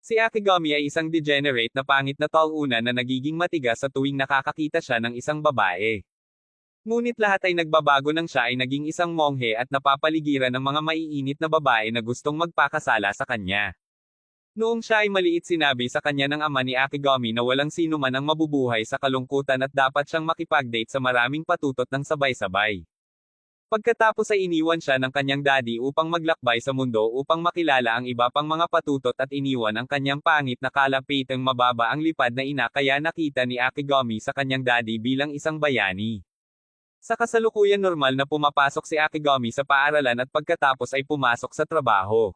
Si Akigami ay isang degenerate na pangit na talunan na nagiging matigas sa tuwing nakakakita siya ng isang babae. Ngunit lahat ay nagbabago nang siya ay naging isang monghe at napapaligiran ng mga maiinit na babae na gustong magpakasala sa kanya. Noong siya ay maliit sinabi sa kanya ng ama ni Akigami na walang sino man ang mabubuhay sa kalungkutan at dapat siyang makipag-date sa maraming patutot ng sabay-sabay. Pagkatapos ay iniwan siya ng kanyang daddy upang maglakbay sa mundo upang makilala ang iba pang mga patutot at iniwan ang kanyang pangit na kalapitang mababa ang lipad na ina kaya nakita ni Akigami sa kanyang daddy bilang isang bayani. Sa kasalukuyan normal na pumapasok si Akigami sa paaralan at pagkatapos ay pumasok sa trabaho.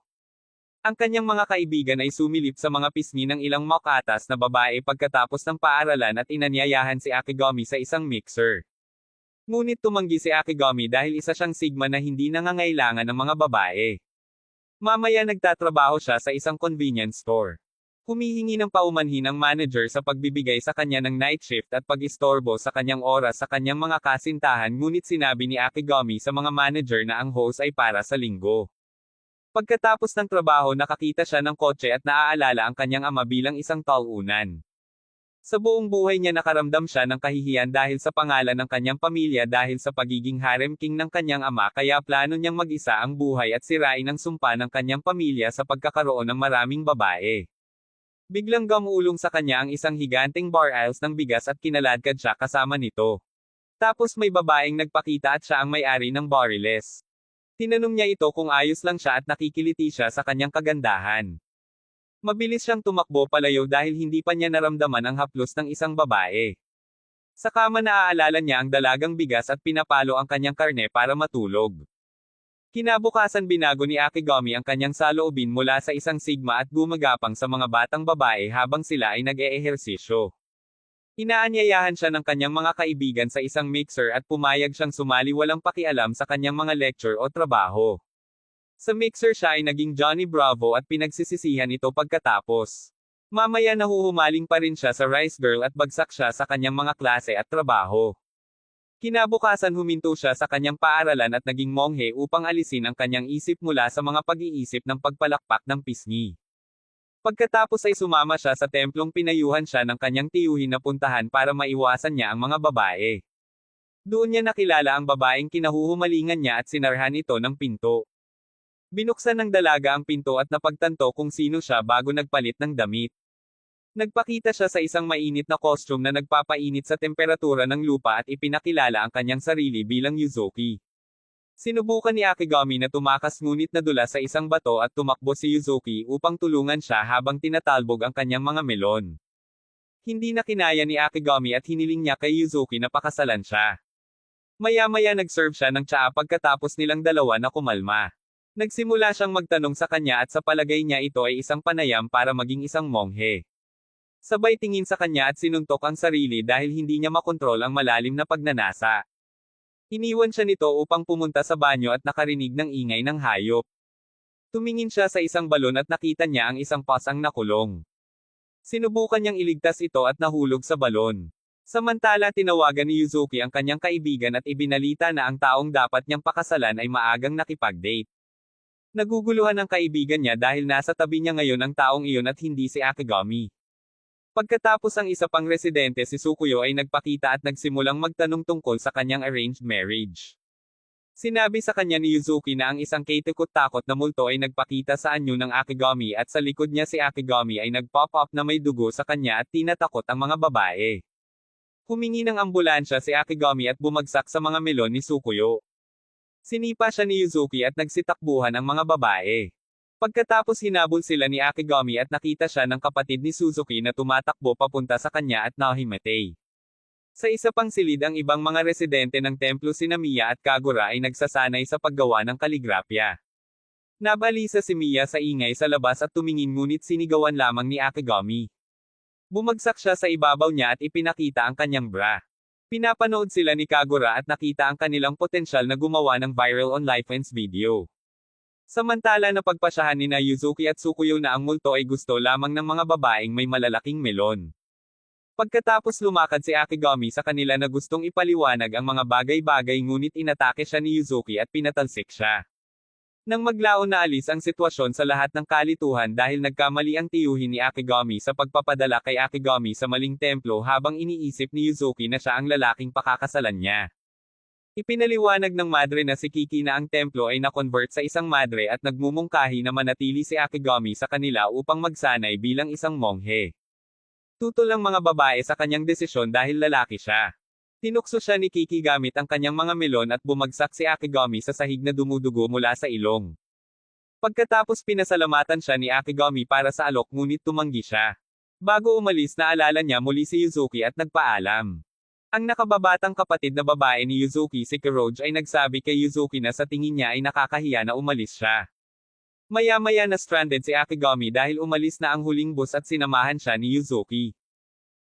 Ang kanyang mga kaibigan ay sumilip sa mga pisngi ng ilang mock-atas na babae pagkatapos ng paaralan at inanyayahan si Akigami sa isang mixer. Ngunit tumanggi si Akigami dahil isa siyang sigma na hindi nangangailangan ng mga babae. Mamaya nagtatrabaho siya sa isang convenience store. Humihingi ng paumanhin ang manager sa pagbibigay sa kanya ng night shift at pag-istorbo sa kanyang oras sa kanyang mga kasintahan ngunit sinabi ni Akigami sa mga manager na ang host ay para sa linggo. Pagkatapos ng trabaho nakakita siya ng kotse at naaalala ang kanyang ama bilang isang talunan. Sa buong buhay niya nakaramdam siya ng kahihiyan dahil sa pangalan ng kanyang pamilya dahil sa pagiging harem king ng kanyang ama kaya plano niyang mag-isa ang buhay at sirain ang sumpa ng kanyang pamilya sa pagkakaroon ng maraming babae. Biglang gamulong sa kanya ang isang higanteng bar aisles ng bigas at kinaladkad siya kasama nito. Tapos may babaeng nagpakita at siya ang may-ari ng Bariles. Tinanong niya ito kung ayos lang siya at nakikiliti siya sa kanyang kagandahan. Mabilis siyang tumakbo palayo dahil hindi pa niya naramdaman ang haplos ng isang babae. Sa kama naaalala niya ang dalagang bigas at pinapalo ang kanyang karne para matulog. Kinabukasan binago ni Akigami ang kanyang saloobin mula sa isang sigma at gumagapang sa mga batang babae habang sila ay nag-eehersisyo. Inaanyayahan siya ng kanyang mga kaibigan sa isang mixer at pumayag siyang sumali walang pakialam sa kanyang mga lecture o trabaho. Sa mixer siya ay naging Johnny Bravo at pinagsisisihan ito pagkatapos. Mamaya nahuhumaling pa rin siya sa Rice Girl at bagsak siya sa kanyang mga klase at trabaho. Kinabukasan huminto siya sa kanyang paaralan at naging monghe upang alisin ang kanyang isip mula sa mga pag-iisip ng pagpalakpak ng pisngi. Pagkatapos ay sumama siya sa templong pinayuhan siya ng kanyang tiyuhin na puntahan para maiwasan niya ang mga babae. Doon niya nakilala ang babaeng kinahuhumalingan niya at sinarhan ito ng pinto. Binuksan ng dalaga ang pinto at napagtanto kung sino siya bago nagpalit ng damit. Nagpakita siya sa isang mainit na costume na nagpapainit sa temperatura ng lupa at ipinakilala ang kanyang sarili bilang Yuzuki. Sinubukan ni Akigami na tumakas ngunit nadula sa isang bato at tumakbo si Yuzuki upang tulungan siya habang tinatalbog ang kanyang mga melon. Hindi na kinaya ni Akigami at hiniling niya kay Yuzuki na pakasalan siya. Maya-maya nag-serve siya ng tsaa pagkatapos nilang dalawa na kumalma. Nagsimula siyang magtanong sa kanya at sa palagay niya ito ay isang panayam para maging isang monghe. Sabay tingin sa kanya at sinuntok ang sarili dahil hindi niya makontrol ang malalim na pagnanasa. Iniwan siya nito upang pumunta sa banyo at nakarinig ng ingay ng hayop. Tumingin siya sa isang balon at nakita niya ang isang pasang nakulong. Sinubukan niyang iligtas ito at nahulog sa balon. Samantala tinawagan ni Yuzuki ang kanyang kaibigan at ibinalita na ang taong dapat niyang pakasalan ay maagang nakipag-date. Naguguluhan ang kaibigan niya dahil nasa tabi niya ngayon ang taong iyon at hindi si Akigami. Pagkatapos ang isa pang residente si Tsukuyo ay nagpakita at nagsimulang magtanong tungkol sa kanyang arranged marriage. Sinabi sa kanya ni Yuzuki na ang isang katikot-takot na multo ay nagpakita sa anyo ng Akigami at sa likod niya si Akigami ay nag-pop up na may dugo sa kanya at tinatakot ang mga babae. Humingi ng ambulansya si Akigami at bumagsak sa mga melon ni Tsukuyo. Sinipa siya ni Yuzuki at nagsitakbuhan ang mga babae. Pagkatapos hinabol sila ni Akigami at nakita siya ng kapatid ni Suzuki na tumatakbo papunta sa kanya at nahimatay. Sa isa pang silid ang ibang mga residente ng templo sina Miya at Kagura ay nagsasanay sa paggawa ng kaligrapya. Nabalisa si Miya sa ingay sa labas at tumingin ngunit sinigawan lamang ni Akigami. Bumagsak siya sa ibabaw niya at ipinakita ang kanyang bra. Pinapanood sila ni Kagura at nakita ang kanilang potensyal na gumawa ng viral on OnlyFans video. Samantala napagpasyahan ni na Yuzuki at Tsukuyo na ang multo ay gusto lamang ng mga babaeng may malalaking melon. Pagkatapos lumakad si Akigami sa kanila na gustong ipaliwanag ang mga bagay-bagay ngunit inatake siya ni Yuzuki at pinatalsik siya. Nang maglaon na alis ang sitwasyon sa lahat ng kalituhan dahil nagkamali ang tiyuhin ni Akigami sa pagpapadala kay Akigami sa maling templo habang iniisip ni Yuzuki na siya ang lalaking pakakasalan niya. Ipinaliwanag ng madre na si Kiki na ang templo ay na-convert sa isang madre at nagmumungkahi na manatili si Akigami sa kanila upang magsanay bilang isang monghe. Tutol ang mga babae sa kanyang desisyon dahil lalaki siya. Tinukso siya ni Kiki gamit ang kanyang mga melon at bumagsak si Akigami sa sahig na dumudugo mula sa ilong. Pagkatapos pinasalamatan siya ni Akigami para sa alok ngunit tumanggi siya. Bago umalis naalala niya muli si Yuzuki at nagpaalam. Ang nakababatang kapatid na babae ni Yuzuki si Kuroge ay nagsabi kay Yuzuki na sa tingin niya ay nakakahiya na umalis siya. Maya-maya na stranded si Akigami dahil umalis na ang huling bus at sinamahan siya ni Yuzuki.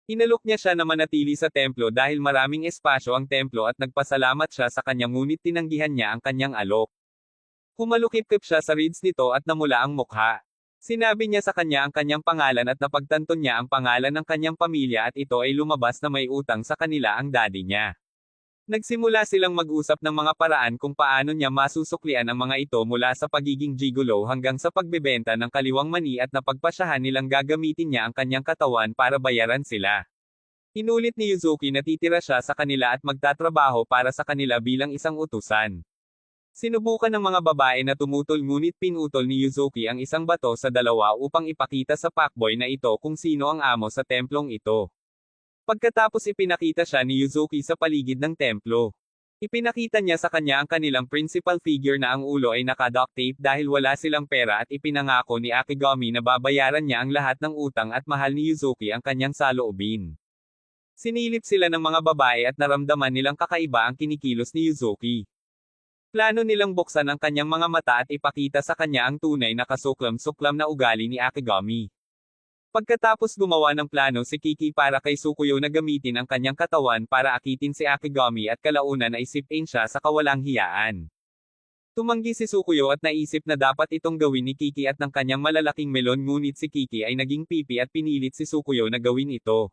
Inalok niya siya na manatili sa templo dahil maraming espasyo ang templo at nagpasalamat siya sa kanya ngunit tinanggihan niya ang kanyang alok. Humalukip-kip siya sa reeds nito at namula ang mukha. Sinabi niya sa kanya ang kanyang pangalan at napagtanto niya ang pangalan ng kanyang pamilya at ito ay lumabas na may utang sa kanila ang daddy niya. Nagsimula silang mag-usap ng mga paraan kung paano niya masusuklian ang mga ito mula sa pagiging gigolo hanggang sa pagbebenta ng kaliwang mani at napagpasyahan nilang gagamitin niya ang kanyang katawan para bayaran sila. Inulit ni Yuzuki na titira siya sa kanila at magtatrabaho para sa kanila bilang isang utusan. Sinubukan ng mga babae na tumutol ngunit pinutol ni Yuzuki ang isang bato sa dalawa upang ipakita sa fuckboy na ito kung sino ang amo sa templong ito. Pagkatapos ipinakita siya ni Yuzuki sa paligid ng templo. Ipinakita niya sa kanya ang kanilang principal figure na ang ulo ay naka-duct tape dahil wala silang pera at ipinangako ni Akigami na babayaran niya ang lahat ng utang at mahal ni Yuzuki ang kanyang saloobin. Sinilip sila ng mga babae at naramdaman nilang kakaiba ang kinikilos ni Yuzuki. Plano nilang buksan ang kanyang mga mata at ipakita sa kanya ang tunay na kasuklam-suklam na ugali ni Akigami. Pagkatapos gumawa ng plano si Kiki para kay Sukuyo na gamitin ang kanyang katawan para akitin si Akigami at kalaunan ay sipin siya sa kawalang hiyaan. Tumanggi si Sukuyo at naisip na dapat itong gawin ni Kiki at ng kanyang malalaking melon ngunit si Kiki ay naging pipi at pinilit si Sukuyo na gawin ito.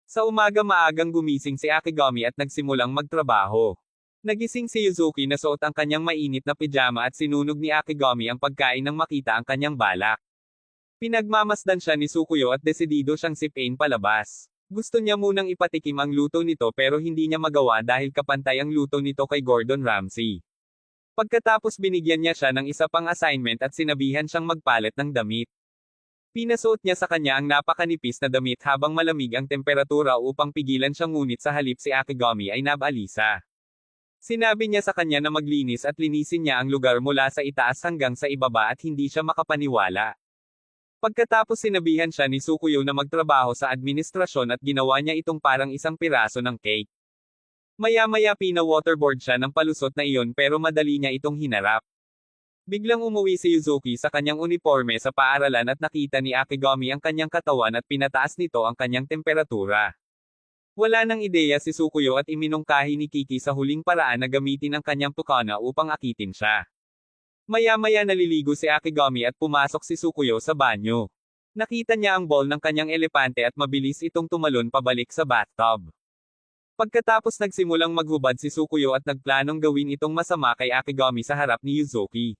Sa umaga maagang gumising si Akigami at nagsimulang magtrabaho. Nagising si Yuzuki na suot ang kanyang mainit na pijama at sinunog ni Akigami ang pagkain nang makita ang kanyang balak. Pinagmamasdan siya ni Sukuyo at desidido siyang sipin palabas. Gusto niya munang ipatikim ang luto nito pero hindi niya magawa dahil kapantay ang luto nito kay Gordon Ramsay. Pagkatapos binigyan niya siya ng isa pang assignment at sinabihan siyang magpalit ng damit. Pinasuot niya sa kanya ang napakanipis na damit habang malamig ang temperatura upang pigilan siya ngunit sa halip si Akigami ay nabalisa. Sinabi niya sa kanya na maglinis at linisin niya ang lugar mula sa itaas hanggang sa ibaba at hindi siya makapaniwala. Pagkatapos sinabihan siya ni Sukuyo na magtrabaho sa administrasyon at ginawa niya itong parang isang piraso ng cake. Maya-maya pina-waterboard siya ng palusot na iyon pero madali niya itong hinarap. Biglang umuwi si Yuzuki sa kanyang uniforme sa paaralan at nakita ni Akigami ang kanyang katawan at pinataas nito ang kanyang temperatura. Wala nang ideya si Sukuyo at iminungkahi ni Kiki sa huling paraan na gamitin ang kanyang tukana upang akitin siya. Maya-maya naliligo si Akigami at pumasok si Sukuyo sa banyo. Nakita niya ang ball ng kanyang elepante at mabilis itong tumalon pabalik sa bathtub. Pagkatapos nagsimulang maghubad si Sukuyo at nagplanong gawin itong masama kay Akigami sa harap ni Yuzuki.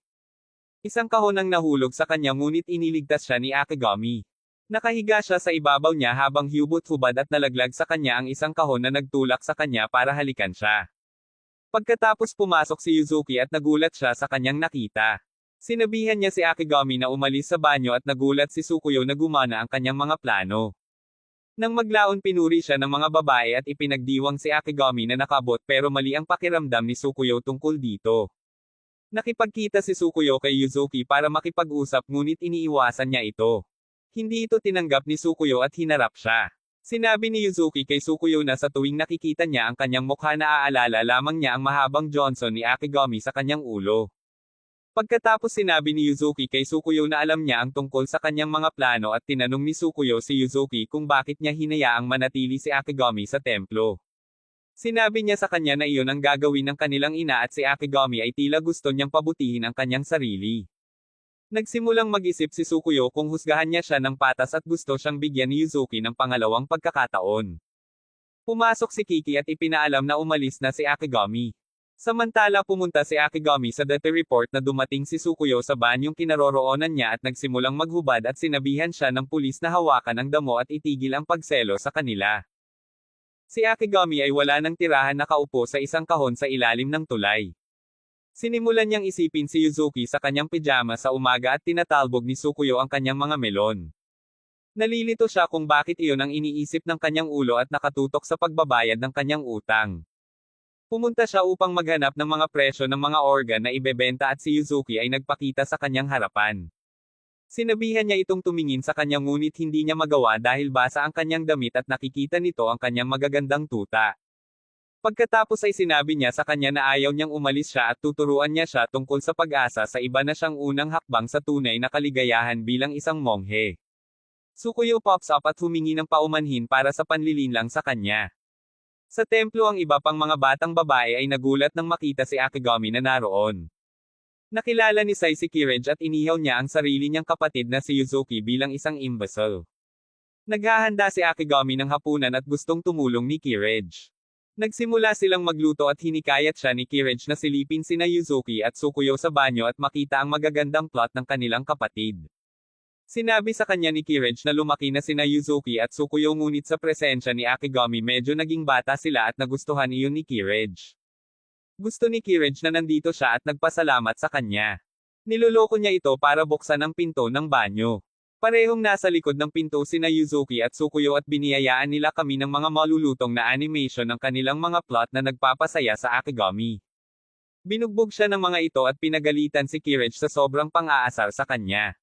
Isang kahon ang nahulog sa kanya ngunit iniligtas siya ni Akigami. Nakahiga siya sa ibabaw niya habang hubot-hubad at nalaglag sa kanya ang isang kahon na nagtulak sa kanya para halikan siya. Pagkatapos pumasok si Yuzuki at nagulat siya sa kanyang nakita. Sinabihan niya si Akigami na umalis sa banyo at nagulat si Sukuyo na gumana ang kanyang mga plano. Nang maglaon pinuri siya ng mga babae at ipinagdiwang si Akigami na nakabot pero mali ang pakiramdam ni Sukuyo tungkol dito. Nakipagkita si Sukuyo kay Yuzuki para makipag-usap ngunit iniiwasan niya ito. Hindi ito tinanggap ni Sukuyo at hinarap siya. Sinabi ni Yuzuki kay Sukuyo na sa tuwing nakikita niya ang kanyang mukha naaalala lamang niya ang mahabang Johnson ni Akigami sa kanyang ulo. Pagkatapos sinabi ni Yuzuki kay Sukuyo na alam niya ang tungkol sa kanyang mga plano at tinanong ni Sukuyo si Yuzuki kung bakit niya hinayaang manatili si Akigami sa templo. Sinabi niya sa kanya na iyon ang gagawin ng kanilang ina at si Akigami ay tila gusto niyang pabutihin ang kanyang sarili. Nagsimulang mag-isip si Sukuyo kung husgahan niya siya ng patas at gusto siyang bigyan ni Yuzuki ng pangalawang pagkakataon. Pumasok si Kiki at ipinaalam na umalis na si Akigami. Samantala pumunta si Akigami sa dati report na dumating si Tsukuyo sa banyong kinaroroonan niya at nagsimulang maghubad at sinabihan siya ng pulis na hawakan ang damo at itigil ang pagselo sa kanila. Si Akigami ay wala nang tirahan nakaupo sa isang kahon sa ilalim ng tulay. Sinimulan niyang isipin si Yuzuki sa kanyang pijama sa umaga at tinatalbog ni Tsukuyo ang kanyang mga melon. Nalilito siya kung bakit iyon ang iniisip ng kanyang ulo at nakatutok sa pagbabayad ng kanyang utang. Pumunta siya upang maghanap ng mga presyo ng mga organ na ibebenta at si Yuzuki ay nagpakita sa kanyang harapan. Sinabihan niya itong tumingin sa kanya ngunit hindi niya magawa dahil basa ang kanyang damit at nakikita nito ang kanyang magagandang tuta. Pagkatapos ay sinabi niya sa kanya na ayaw niyang umalis siya at tuturuan niya siya tungkol sa pag-asa sa iba na siyang unang hakbang sa tunay na kaligayahan bilang isang monghe. Tsukuyo pops up at humingi ng paumanhin para sa panlilinlang sa kanya. Sa templo ang iba pang mga batang babae ay nagulat nang makita si Akigami na naroon. Nakilala ni Sai si Kirege at inihaw niya ang sarili niyang kapatid na si Yuzuki bilang isang imbecile. Naghahanda si Akigami ng hapunan at gustong tumulong ni Kirege. Nagsimula silang magluto at hinikayat siya ni Kirege na silipin sina Yuzuki at Tsukuyo sa banyo at makita ang magagandang plot ng kanilang kapatid. Sinabi sa kanya ni Kirege na lumaki na sina Yuzuki at Tsukuyo ngunit sa presensya ni Akigami medyo naging bata sila at nagustuhan iyon ni Kirege. Gusto ni Kirege na nandito siya at nagpasalamat sa kanya. Niloloko niya ito para buksan ang pinto ng banyo. Parehong nasa likod ng pinto sina Yuzuki at Tsukuyo at biniyayaan nila kami ng mga malulutong na animation ng kanilang mga plot na nagpapasaya sa Akigami. Binugbog siya ng mga ito at pinagalitan si Kirege sa sobrang pang-aasar sa kanya.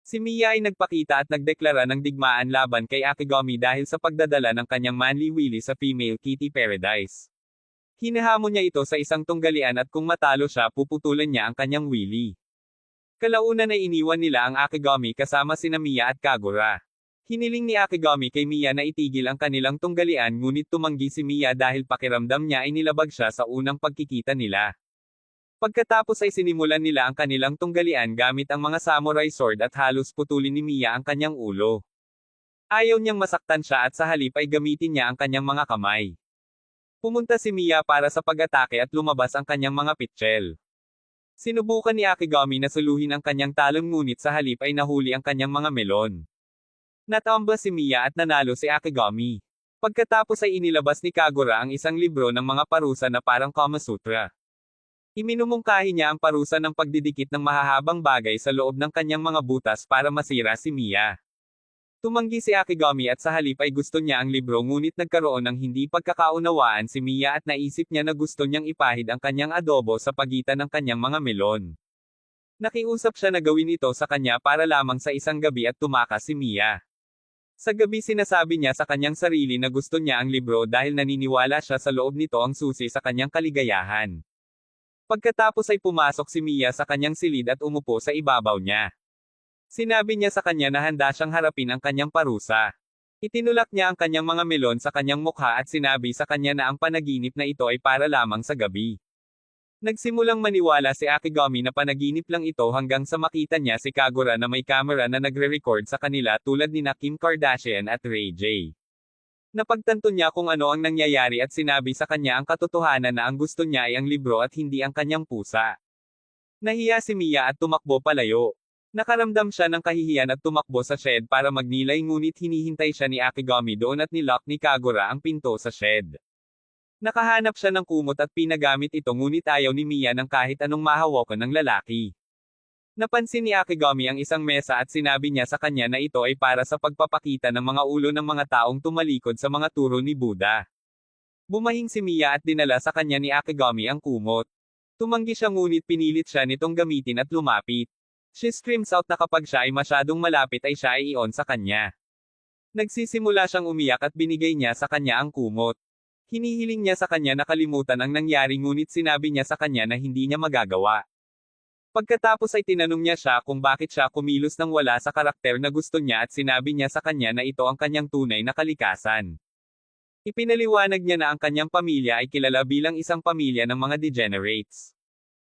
Si Mia ay nagpakita at nagdeklara ng digmaan laban kay Akigami dahil sa pagdadala ng kanyang manly willy sa female kitty paradise. Hinahamon niya ito sa isang tunggalian at kung matalo siya puputulan niya ang kanyang willy. Kalaunan ay iniwan nila ang Akigami kasama sina Mia at Kagura. Hiniling ni Akigami kay Mia na itigil ang kanilang tunggalian ngunit tumanggi si Mia dahil pakiramdam niya ay nilabag siya sa unang pagkikita nila. Pagkatapos ay sinimulan nila ang kanilang tunggalian gamit ang mga samurai sword at halos putulin ni Mia ang kanyang ulo. Ayaw niyang masaktan siya at sa halip ay gamitin niya ang kanyang mga kamay. Pumunta si Mia para sa pag-atake at lumabas ang kanyang mga pitchel. Sinubukan ni Akigami na suluhin ang kanyang talon ngunit sa halip ay nahuli ang kanyang mga melon. Natamba si Mia at nanalo si Akigami. Pagkatapos ay inilabas ni Kagura ang isang libro ng mga parusa na parang Kama Sutra. Iminumungkahi niya ang parusa ng pagdidikit ng mahahabang bagay sa loob ng kanyang mga butas para masira si Mia. Tumanggi si Akigami at sa halip ay gusto niya ang libro ngunit nagkaroon ng hindi pagkakaunawaan si Mia at naisip niya na gusto niyang ipahid ang kanyang adobo sa pagitan ng kanyang mga melon. Nakiusap siya na gawin ito sa kanya para lamang sa isang gabi at tumakas si Mia. Sa gabi sinasabi niya sa kanyang sarili na gusto niya ang libro dahil naniniwala siya sa loob nito ang susi sa kanyang kaligayahan. Pagkatapos ay pumasok si Mia sa kanyang silid at umupo sa ibabaw niya. Sinabi niya sa kanya na handa siyang harapin ang kanyang parusa. Itinulak niya ang kanyang mga melon sa kanyang mukha at sinabi sa kanya na ang panaginip na ito ay para lamang sa gabi. Nagsimulang maniwala si Akigami na panaginip lang ito hanggang sa makita niya si Kagura na may camera na nagre-record sa kanila tulad ni Kim Kardashian at Ray J. Napagtanto niya kung ano ang nangyayari at sinabi sa kanya ang katotohanan na ang gusto niya ay ang libro at hindi ang kanyang pusa. Nahiya si Mia at tumakbo palayo. Nakaramdam siya ng kahihiyan at tumakbo sa shed para magnilay ngunit hinihintay siya ni Akigami doon at nilock ni Kagura ang pinto sa shed. Nakahanap siya ng kumot at pinagamit ito ngunit ayaw ni Mia ng kahit anong mahawakan ng lalaki. Napansin ni Akigami ang isang mesa at sinabi niya sa kanya na ito ay para sa pagpapakita ng mga ulo ng mga taong tumalikod sa mga turo ni Buddha. Bumahing si Mia at dinala sa kanya ni Akigami ang kumot. Tumanggi siya ngunit pinilit siya nitong gamitin at lumapit. She screams out na kapag siya ay masyadong malapit ay siya ay iyon sa kanya. Nagsisimula siyang umiyak at binigay niya sa kanya ang kumot. Hinihiling niya sa kanya na kalimutan ang nangyari ngunit sinabi niya sa kanya na hindi niya magagawa. Pagkatapos ay tinanong niya siya kung bakit siya kumilos nang wala sa karakter na gusto niya at sinabi niya sa kanya na ito ang kanyang tunay na kalikasan. Ipinaliwanag niya na ang kanyang pamilya ay kilala bilang isang pamilya ng mga degenerates.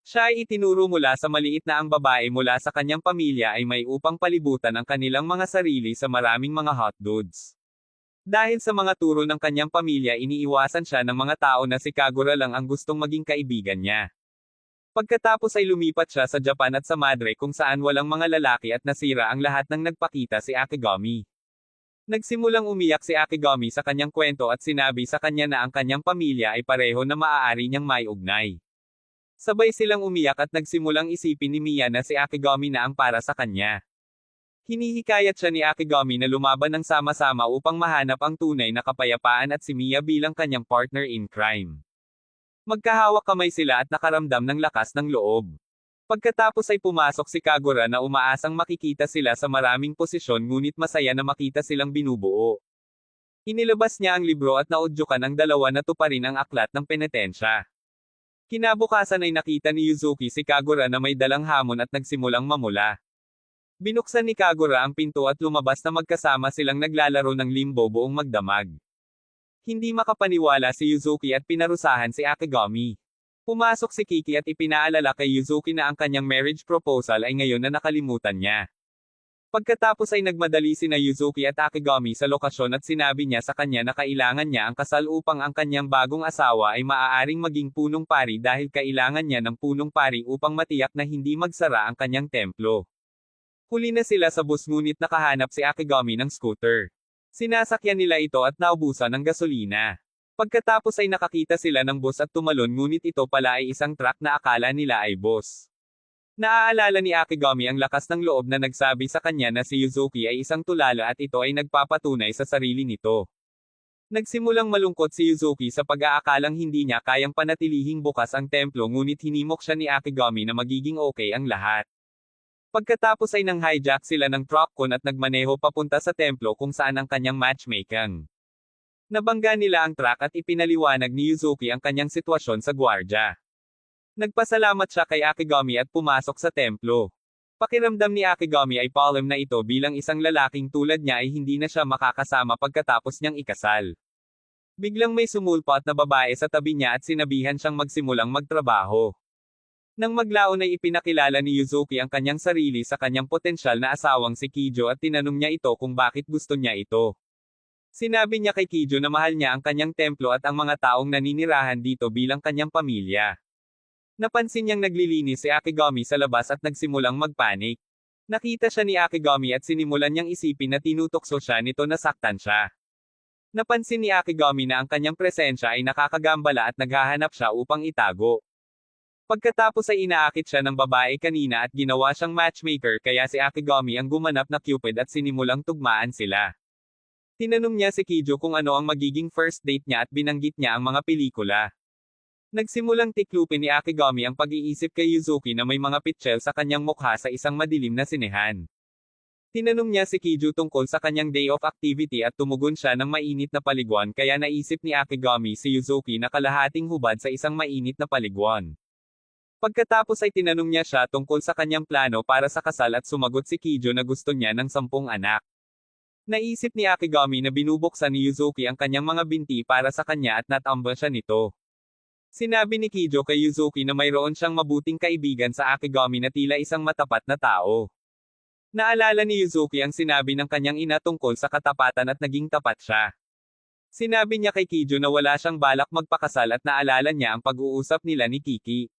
Siya ay itinuro mula sa maliit na ang babae mula sa kanyang pamilya ay may upang palibutan ang kanilang mga sarili sa maraming mga hot dudes. Dahil sa mga turo ng kanyang pamilya iniiwasan siya ng mga tao na si Kagura lang ang gustong maging kaibigan niya. Pagkatapos ay lumipat siya sa Japan at sa Madre kung saan walang mga lalaki at nasira ang lahat ng nagpakita si Akigami. Nagsimulang umiyak si Akigami sa kanyang kwento at sinabi sa kanya na ang kanyang pamilya ay pareho na maaari niyang maiugnay. Sabay silang umiyak at nagsimulang isipin ni Mia na si Akigami na ang para sa kanya. Hinihikayat siya ni Akigami na lumaban ng sama-sama upang mahanap ang tunay na kapayapaan at si Mia bilang kanyang partner in crime. Magkahawak kamay sila at nakaramdam ng lakas ng loob. Pagkatapos ay pumasok si Kagura na umaasang makikita sila sa maraming posisyon ngunit masaya na makita silang binubuo. Inilabas niya ang libro at naudyukan ang dalawa na tuparin ang aklat ng penitensya. Kinabukasan ay nakita ni Yuzuki si Kagura na may dalang hamon at nagsimulang mamula. Binuksan ni Kagura ang pinto at lumabas na magkasama silang naglalaro ng limbo buong magdamag. Hindi makapaniwala si Yuzuki at pinarusahan si Akigami. Pumasok si Kiki at ipinaalala kay Yuzuki na ang kanyang marriage proposal ay ngayon na nakalimutan niya. Pagkatapos ay nagmadali sina Yuzuki at Akigami sa lokasyon at sinabi niya sa kanya na kailangan niya ang kasal upang ang kanyang bagong asawa ay maaaring maging punong pari dahil kailangan niya ng punong pari upang matiyak na hindi magsara ang kanyang templo. Huli na sila sa bus ngunit nakahanap si Akigami ng scooter. Sinasakyan nila ito at naubusan ng gasolina. Pagkatapos ay nakakita sila ng bus at tumalon ngunit ito pala ay isang truck na akala nila ay bus. Naaalala ni Akigami ang lakas ng loob na nagsabi sa kanya na si Yuzuki ay isang tulala at ito ay nagpapatunay sa sarili nito. Nagsimulang malungkot si Yuzuki sa pag-aakalang hindi niya kayang panatilihing bukas ang templo ngunit hinimok siya ni Akigami na magiging okay ang lahat. Pagkatapos ay nang-hijack sila ng truck-con at nagmaneho papunta sa templo kung saan ang kanyang matchmaking. Nabangga nila ang truck at ipinaliwanag ni Yuzuki ang kanyang sitwasyon sa gwardya. Nagpasalamat siya kay Akigami at pumasok sa templo. Pakiramdam ni Akigami ay palem na ito bilang isang lalaking tulad niya ay hindi na siya makakasama pagkatapos niyang ikasal. Biglang may sumulpot na babae sa tabi niya at sinabihan siyang magsimulang magtrabaho. Nang maglaon ay ipinakilala ni Yuzuki ang kanyang sarili sa kanyang potensyal na asawang si Kijo at tinanong niya ito kung bakit gusto niya ito. Sinabi niya kay Kijo na mahal niya ang kanyang templo at ang mga taong naninirahan dito bilang kanyang pamilya. Napansin niyang naglilinis si Akigami sa labas at nagsimulang magpanik. Nakita siya ni Akigami at sinimulan niyang isipin na tinutokso siya nito na saktan siya. Napansin ni Akigami na ang kanyang presensya ay nakakagambala at naghahanap siya upang itago. Pagkatapos ay inaakit siya ng babae kanina at ginawa siyang matchmaker kaya si Akigami ang gumanap na Cupid at sinimulang tugmaan sila. Tinanong niya si Kijo kung ano ang magiging first date niya at binanggit niya ang mga pelikula. Nagsimulang tiklupin ni Akigami ang pag-iisip kay Yuzuki na may mga pitchel sa kanyang mukha sa isang madilim na sinehan. Tinanong niya si Kijo tungkol sa kanyang day of activity at tumugon siya ng mainit na paliguan kaya naisip ni Akigami si Yuzuki na kalahating hubad sa isang mainit na paliguan. Pagkatapos ay tinanong niya siya tungkol sa kanyang plano para sa kasal at sumagot si Kijo na gusto niya ng 10 anak. Naisip ni Akigami na binubuksan ni Yuzuki ang kanyang mga binti para sa kanya at natamba siya nito. Sinabi ni Kijo kay Yuzuki na mayroon siyang mabuting kaibigan sa Akigami na tila isang matapat na tao. Naalala ni Yuzuki ang sinabi ng kanyang ina tungkol sa katapatan at naging tapat siya. Sinabi niya kay Kijo na wala siyang balak magpakasal at naalala niya ang pag-uusap nila ni Kiki.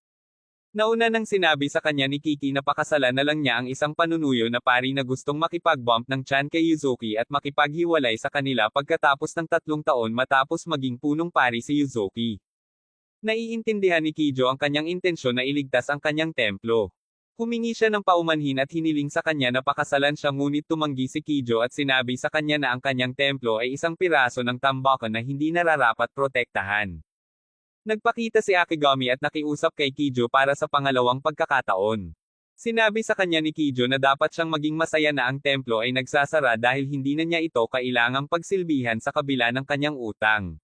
Nauna nang sinabi sa kanya ni Kiki na pakasalan na lang niya ang isang panunuyo na pari na gustong makipag-bump ng tiyan kay Yuzuki at makipaghiwalay sa kanila pagkatapos ng 3 taon matapos maging punong pari si Yuzuki. Naiintindihan ni Kijo ang kanyang intensyon na iligtas ang kanyang templo. Humingi siya ng paumanhin at hiniling sa kanya na pakasalan siya ngunit tumanggi si Kijo at sinabi sa kanya na ang kanyang templo ay isang piraso ng tambakan na hindi nararapat protektahan. Nagpakita si Akigami at nakiusap kay Kijo para sa pangalawang pagkakataon. Sinabi sa kanya ni Kijo na dapat siyang maging masaya na ang templo ay nagsasara dahil hindi na niya ito kailangang pagsilbihan sa kabila ng kanyang utang.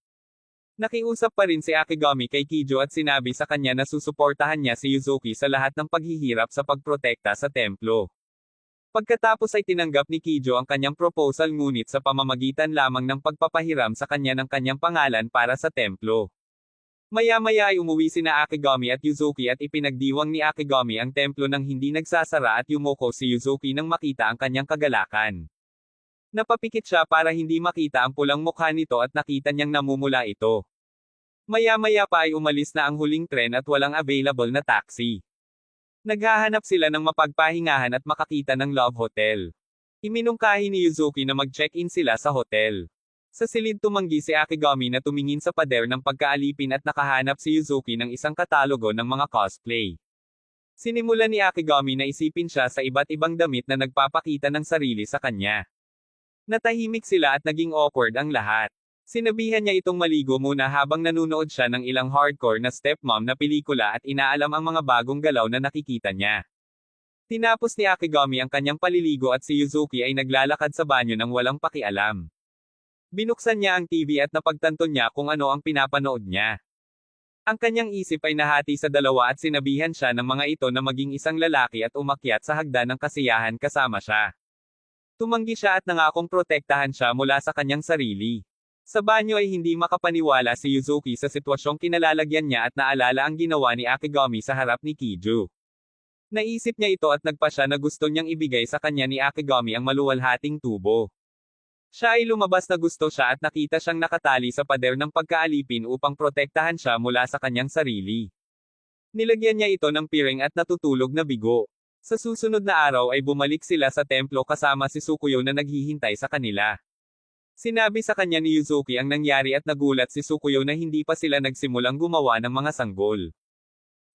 Nakiusap pa rin si Akigami kay Kijo at sinabi sa kanya na susuportahan niya si Yuzuki sa lahat ng paghihirap sa pagprotekta sa templo. Pagkatapos ay tinanggap ni Kijo ang kanyang proposal ngunit sa pamamagitan lamang ng pagpapahiram sa kanya ng kanyang pangalan para sa templo. Maya-maya ay umuwi sina Akigami at Yuzuki at ipinagdiwang ni Akigami ang templo nang hindi nagsasara at yumoko si Yuzuki nang makita ang kanyang kagalakan. Napapikit siya para hindi makita ang pulang mukha nito at nakita niyang namumula ito. Maya-maya pa ay umalis na ang huling tren at walang available na taxi. Naghahanap sila ng mapagpahingahan at makakita ng Love Hotel. Iminungkahi ni Yuzuki na mag-check-in sila sa hotel. Sa silid tumanggi si Akigami na tumingin sa pader ng pagkaalipin at nakahanap si Yuzuki ng isang katalogo ng mga cosplay. Sinimulan ni Akigami na isipin siya sa iba't ibang damit na nagpapakita ng sarili sa kanya. Natahimik sila at naging awkward ang lahat. Sinabihan niya itong maligo muna habang nanunood siya ng ilang hardcore na stepmom na pelikula at inaalam ang mga bagong galaw na nakikita niya. Tinapos ni Akigami ang kanyang paliligo at si Yuzuki ay naglalakad sa banyo nang walang pakialam. Binuksan niya ang TV at napagtanto niya kung ano ang pinapanood niya. Ang kanyang isip ay nahati sa dalawa at sinabihan siya ng mga ito na maging isang lalaki at umakyat sa hagdan ng kasiyahan kasama siya. Tumanggi siya at nangakong protektahan siya mula sa kanyang sarili. Sa banyo ay hindi makapaniwala si Yuzuki sa sitwasyong kinalalagyan niya at naalala ang ginawa ni Akigami sa harap ni Kiju. Naisip niya ito at nagpa siya na gusto niyang ibigay sa kanya ni Akigami ang maluwalhating tubo. Siya ay lumabas na gusto siya at nakita siyang nakatali sa pader ng pagkaalipin upang protektahan siya mula sa kanyang sarili. Nilagyan niya ito ng piring at natutulog na bigo. Sa susunod na araw ay bumalik sila sa templo kasama si Tsukuyo na naghihintay sa kanila. Sinabi sa kanya ni Yuzuki ang nangyari at nagulat si Tsukuyo na hindi pa sila nagsimulang gumawa ng mga sanggol.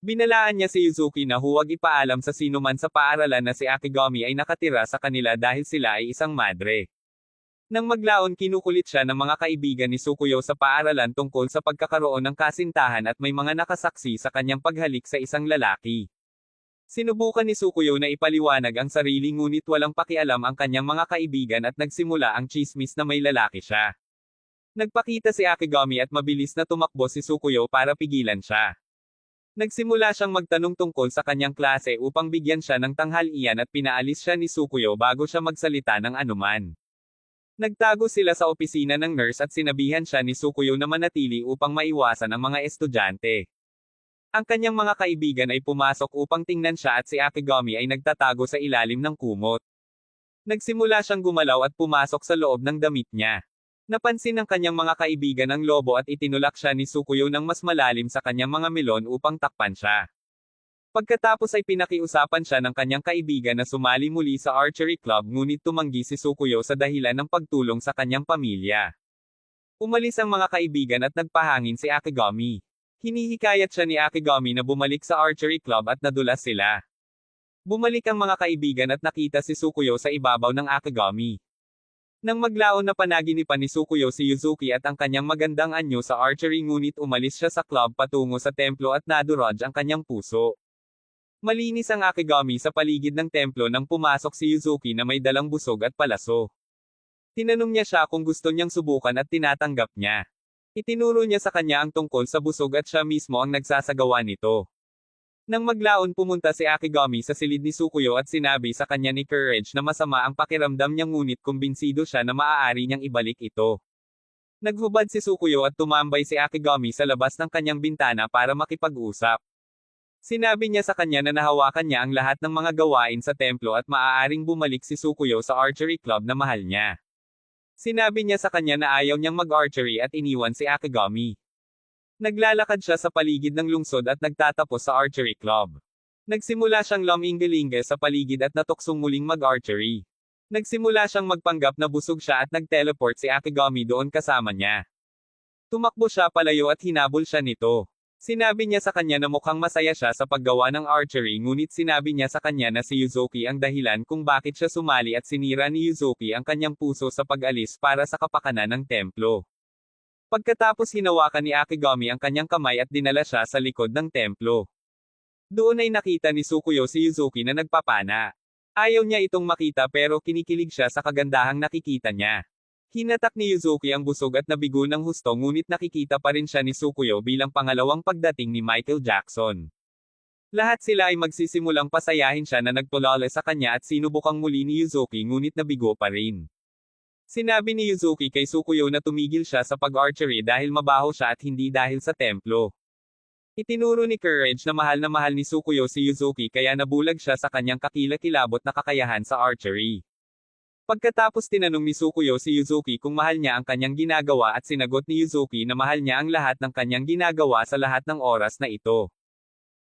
Binalaan niya si Yuzuki na huwag ipaalam sa sinuman sa paaralan na si Akigami ay nakatira sa kanila dahil sila ay isang madre. Nang maglaon kinukulit siya ng mga kaibigan ni Tsukuyo sa paaralan tungkol sa pagkakaroon ng kasintahan at may mga nakasaksi sa kanyang paghalik sa isang lalaki. Sinubukan ni Tsukuyo na ipaliwanag ang sarili ngunit walang pakialam ang kanyang mga kaibigan at nagsimula ang chismis na may lalaki siya. Nagpakita si Akigami at mabilis na tumakbo si Tsukuyo para pigilan siya. Nagsimula siyang magtanong tungkol sa kanyang klase upang bigyan siya ng tanghalian at pinaalis siya ni Tsukuyo bago siya magsalita ng anuman. Nagtago sila sa opisina ng nurse at sinabihan siya ni Tsukuyo na manatili upang maiwasan ang mga estudyante. Ang kanyang mga kaibigan ay pumasok upang tingnan siya at si Akigami ay nagtatago sa ilalim ng kumot. Nagsimula siyang gumalaw at pumasok sa loob ng damit niya. Napansin ng kanyang mga kaibigan ang lobo at itinulak siya ni Tsukuyo ng mas malalim sa kanyang mga melon upang takpan siya. Pagkatapos ay pinakiusapan siya ng kanyang kaibigan na sumali muli sa archery club ngunit tumanggi si Tsukuyo sa dahilan ng pagtulong sa kanyang pamilya. Umalis ang mga kaibigan at nagpahangin si Akigami. Hinihikayat siya ni Akigami na bumalik sa archery club at nadulas sila. Bumalik ang mga kaibigan at nakita si Tsukuyo sa ibabaw ng Akigami. Nang maglaon na panaginipan ni Tsukuyo si Yuzuki at ang kanyang magandang anyo sa archery ngunit umalis siya sa club patungo sa templo at nadurog ang kanyang puso. Malinis ang Akigami sa paligid ng templo nang pumasok si Yuzuki na may dalang busog at palaso. Tinanong niya siya kung gusto niyang subukan at tinatanggap niya. Itinuro niya sa kanya ang tungkol sa busog at siya mismo ang nagsasagawa nito. Nang maglaon pumunta si Akigami sa silid ni Tsukuyo at sinabi sa kanya ni Courage na masama ang pakiramdam niya ngunit kumbinsido siya na maaari niyang ibalik ito. Naghubad si Tsukuyo at tumambay si Akigami sa labas ng kanyang bintana para makipag-usap. Sinabi niya sa kanya na nahawakan niya ang lahat ng mga gawain sa templo at maaaring bumalik si Tsukuyo sa archery club na mahal niya. Sinabi niya sa kanya na ayaw niyang mag-archery at iniwan si Akigami. Naglalakad siya sa paligid ng lungsod at nagtatapos sa archery club. Nagsimula siyang lumingalinga sa paligid at natuksong muling mag-archery. Nagsimula siyang magpanggap na busog siya at nag-teleport si Akigami doon kasama niya. Tumakbo siya palayo at hinabol siya nito. Sinabi niya sa kanya na mukhang masaya siya sa paggawa ng archery ngunit sinabi niya sa kanya na si Yuzuki ang dahilan kung bakit siya sumali at sinira ni Yuzuki ang kanyang puso sa pag-alis para sa kapakanan ng templo. Pagkatapos hinawakan ni Akigami ang kanyang kamay at dinala siya sa likod ng templo. Doon ay nakita ni Tsukuyo si Yuzuki na nagpapana. Ayaw niya itong makita pero kinikilig siya sa kagandahang nakikita niya. Hinatak ni Yuzuki ang busog at nabigo ng husto ngunit nakikita pa rin siya ni Tsukuyo bilang pangalawang pagdating ni Michael Jackson. Lahat sila ay magsisimulang pasayahin siya na nagpulala sa kanya at sinubukang muli ni Yuzuki ngunit nabigo pa rin. Sinabi ni Yuzuki kay Tsukuyo na tumigil siya sa pag-archery dahil mabaho siya at hindi dahil sa templo. Itinuro ni Courage na mahal ni Tsukuyo si Yuzuki kaya nabulag siya sa kanyang kakilakilabot na kakayahan sa archery. Pagkatapos tinanong ni Sukuyo si Yuzuki kung mahal niya ang kanyang ginagawa at sinagot ni Yuzuki na mahal niya ang lahat ng kanyang ginagawa sa lahat ng oras na ito.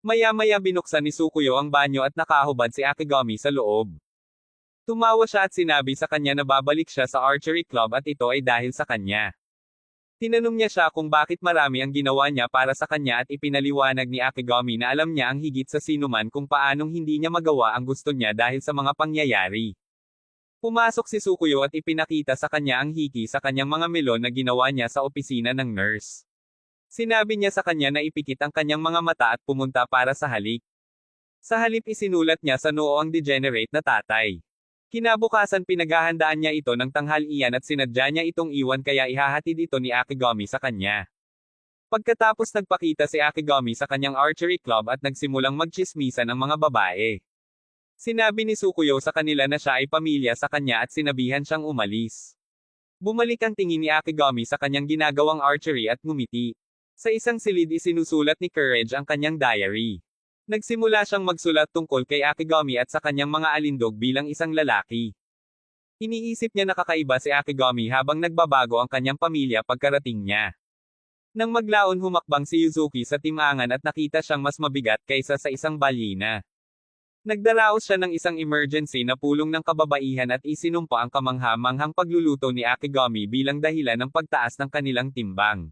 Maya-maya binuksan ni Sukuyo ang banyo at nakahubad si Akigami sa loob. Tumawa siya at sinabi sa kanya na babalik siya sa archery club at ito ay dahil sa kanya. Tinanong niya siya kung bakit marami ang ginawa niya para sa kanya at ipinaliwanag ni Akigami na alam niya ang higit sa sinuman kung paanong hindi niya magawa ang gusto niya dahil sa mga pangyayari. Pumasok si Sukuyo at ipinakita sa kanya ang hiki sa kanyang mga melon na ginawa niya sa opisina ng nurse. Sinabi niya sa kanya na ipikit ang kanyang mga mata at pumunta para sa halik. Sa halip isinulat niya sa noo ang degenerate na tatay. Kinabukasan pinaghahandaan niya ito ng tanghalian at sinadya niya itong iwan kaya ihahatid ito ni Akigami sa kanya. Pagkatapos nagpakita si Akigami sa kanyang archery club at nagsimulang magtsismisan ang mga babae. Sinabi ni Sukuyo sa kanila na siya ay pamilya sa kanya at sinabihan siyang umalis. Bumalik ang tingin ni Akigami sa kanyang ginagawang archery at ngumiti. Sa isang silid isinusulat ni Courage ang kanyang diary. Nagsimula siyang magsulat tungkol kay Akigami at sa kanyang mga alindog bilang isang lalaki. Iniisip niya na kakaiba si Akigami habang nagbabago ang kanyang pamilya pagkarating niya. Nang maglaon humakbang si Yuzuki sa timangan at nakita siyang mas mabigat kaysa sa isang balyena. Nagdaraos siya ng isang emergency na pulong ng kababaihan at isinumpa ang kamangha-manghang pagluluto ni Akigami bilang dahilan ng pagtaas ng kanilang timbang.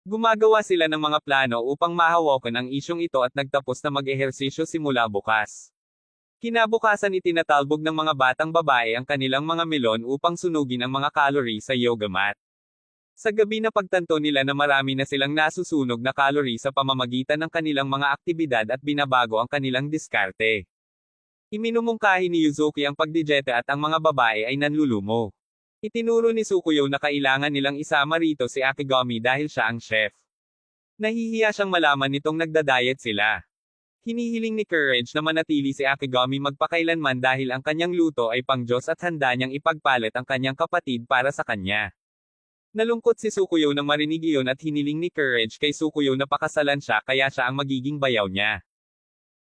Gumagawa sila ng mga plano upang mahawakan ang isyong ito at nagtapos na mag-ehersisyo simula bukas. Kinabukasan itinatalbog ng mga batang babae ang kanilang mga melon upang sunugin ang mga calorie sa yoga mat. Sa gabi na pagtanto nila na marami na silang nasusunog na calorie sa pamamagitan ng kanilang mga aktibidad at binabago ang kanilang diskarte. Iminumungkahi ni Yuzuki ang pagdijeta at ang mga babae ay nanlulumo. Itinuro ni Sukuyo na kailangan nilang isama rito si Akigami dahil siya ang chef. Nahihiya siyang malaman nitong nagda-diet sila. Hinihiling ni Courage na manatili si Akigami magpakailanman dahil ang kanyang luto ay pang-Diyos at handa niyang ipagpalit ang kanyang kapatid para sa kanya. Nalungkot si Sukuyo nang marinig iyon at hiniling ni Courage kay Sukuyo na pakasalan siya kaya siya ang magiging bayaw niya.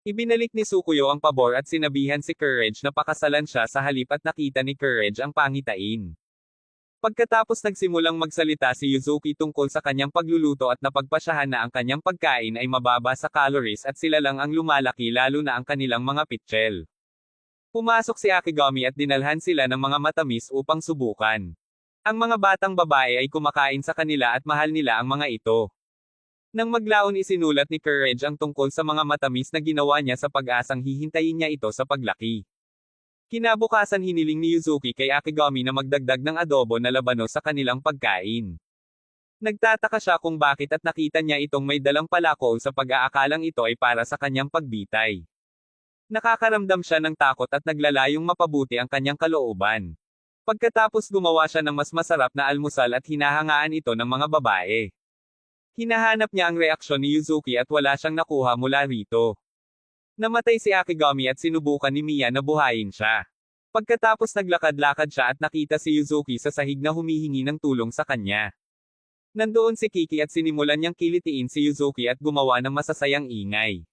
Ibinalik ni Sukuyo ang pabor at sinabihan si Courage na pakasalan siya sa halip at nakita ni Courage ang pangitain. Pagkatapos nagsimulang magsalita si Yuzuki tungkol sa kanyang pagluluto at napagpasyahan na ang kanyang pagkain ay mababa sa calories at sila lang ang lumalaki lalo na ang kanilang mga pitchel. Pumasok si Akigami at dinalhan sila ng mga matamis upang subukan. Ang mga batang babae ay kumakain sa kanila at mahal nila ang mga ito. Nang maglaon isinulat ni Courage ang tungkol sa mga matamis na ginawa niya sa pag-asang hihintayin niya ito sa paglaki. Kinabukasan hiniling ni Yuzuki kay Akigami na magdagdag ng adobo na labanos sa kanilang pagkain. Nagtataka siya kung bakit at nakita niya itong may dalang palakol sa pag-aakalang ito ay para sa kanyang pagbitay. Nakakaramdam siya ng takot at naglalayong mapabuti ang kanyang kalooban. Pagkatapos gumawa siya ng mas masarap na almusal at hinahangaan ito ng mga babae. Hinahanap niya ang reaksyon ni Yuzuki at wala siyang nakuha mula rito. Namatay si Akigami at sinubukan ni Miya na buhayin siya. Pagkatapos naglakad-lakad siya at nakita si Yuzuki sa sahig na humihingi ng tulong sa kanya. Nandoon si Kiki at sinimulan niyang kilitiin si Yuzuki at gumawa ng masasayang ingay.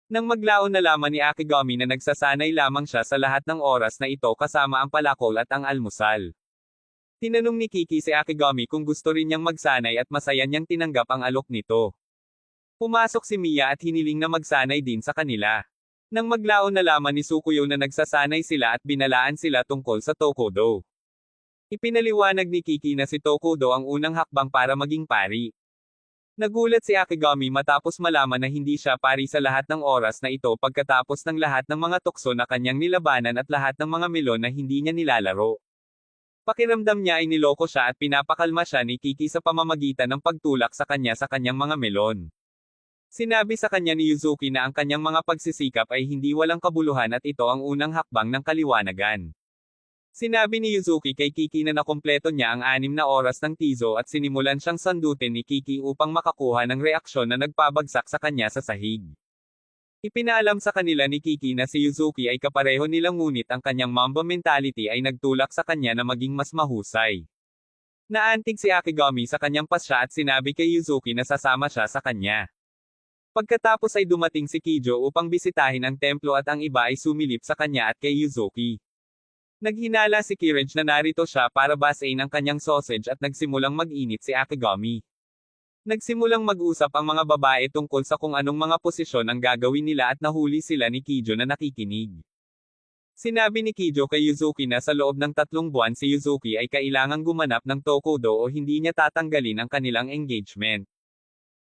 Nang maglaon nalaman ni Akigami na nagsasanay lamang siya sa lahat ng oras na ito kasama ang palakol at ang almusal. Tinanong ni Kiki si Akigami kung gusto rin niyang magsanay at masaya niyang tinanggap ang alok nito. Pumasok si Miya at hiniling na magsanay din sa kanila. Nang maglaon nalaman ni Sukuyo na nagsasanay sila at binalaan sila tungkol sa Tokodo. Ipinaliwanag ni Kiki na si Tokodo ang unang hakbang para maging pari. Nagulat si Akigami matapos malaman na hindi siya pari sa lahat ng oras na ito pagkatapos ng lahat ng mga tukso na kanyang nilabanan at lahat ng mga melon na hindi niya nilalaro. Pakiramdam niya ay niloko siya at pinapakalma siya ni Kiki sa pamamagitan ng pagtulak sa kanyang mga melon. Sinabi sa kanya ni Yuzuki na ang kanyang mga pagsisikap ay hindi walang kabuluhan at ito ang unang hakbang ng kaliwanagan. Sinabi ni Yuzuki kay Kiki na nakumpleto niya ang 6 na oras ng tizo at sinimulan siyang sandutin ni Kiki upang makakuha ng reaksyon na nagpabagsak sa kanya sa sahig. Ipinaalam sa kanila ni Kiki na si Yuzuki ay kapareho nila ngunit ang kanyang Mamba mentality ay nagtulak sa kanya na maging mas mahusay. Naantig si Akigami sa kanyang pasya at sinabi kay Yuzuki na sasama siya sa kanya. Pagkatapos ay dumating si Kijo upang bisitahin ang templo at ang iba ay sumilip sa kanya at kay Yuzuki. Naghinala si Kirage na narito siya para basain ang kanyang sausage at nagsimulang mag-init si Akigami. Nagsimulang mag-usap ang mga babae tungkol sa kung anong mga posisyon ang gagawin nila at nahuli sila ni Kijo na nakikinig. Sinabi ni Kijo kay Yuzuki na sa loob ng 3 buwan si Yuzuki ay kailangang gumanap ng Tokodo o hindi niya tatanggalin ang kanilang engagement.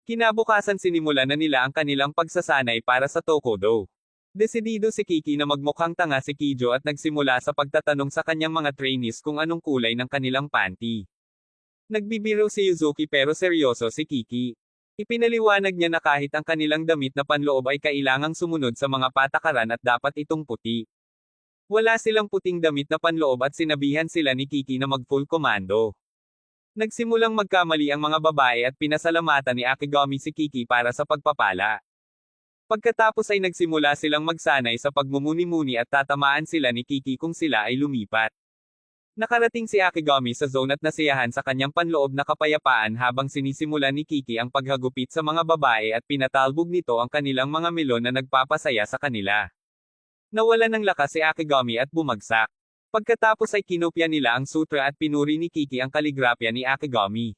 Kinabukasan sinimulan na nila ang kanilang pagsasanay para sa Tokodo. Desidido si Kiki na magmukhang tanga si Kijo at nagsimula sa pagtatanong sa kanyang mga trainees kung anong kulay ng kanilang panty. Nagbibiro si Yuzuki pero seryoso si Kiki. Ipinaliwanag niya na kahit ang kanilang damit na panloob ay kailangang sumunod sa mga patakaran at dapat itong puti. Wala silang puting damit na panloob at sinabihan sila ni Kiki na mag-full commando. Nagsimulang magkamali ang mga babae at pinasalamatan ni Akigami si Kiki para sa pagpapala. Pagkatapos ay nagsimula silang magsanay sa pagmumuni-muni at tatamaan sila ni Kiki kung sila ay lumipat. Nakarating si Akigami sa zone at nasiyahan sa kanyang panloob na kapayapaan habang sinisimula ni Kiki ang paghagupit sa mga babae at pinatalbog nito ang kanilang mga melon na nagpapasaya sa kanila. Nawala ng lakas si Akigami at bumagsak. Pagkatapos ay kinopya nila ang sutra at pinuri ni Kiki ang kaligrapya ni Akigami.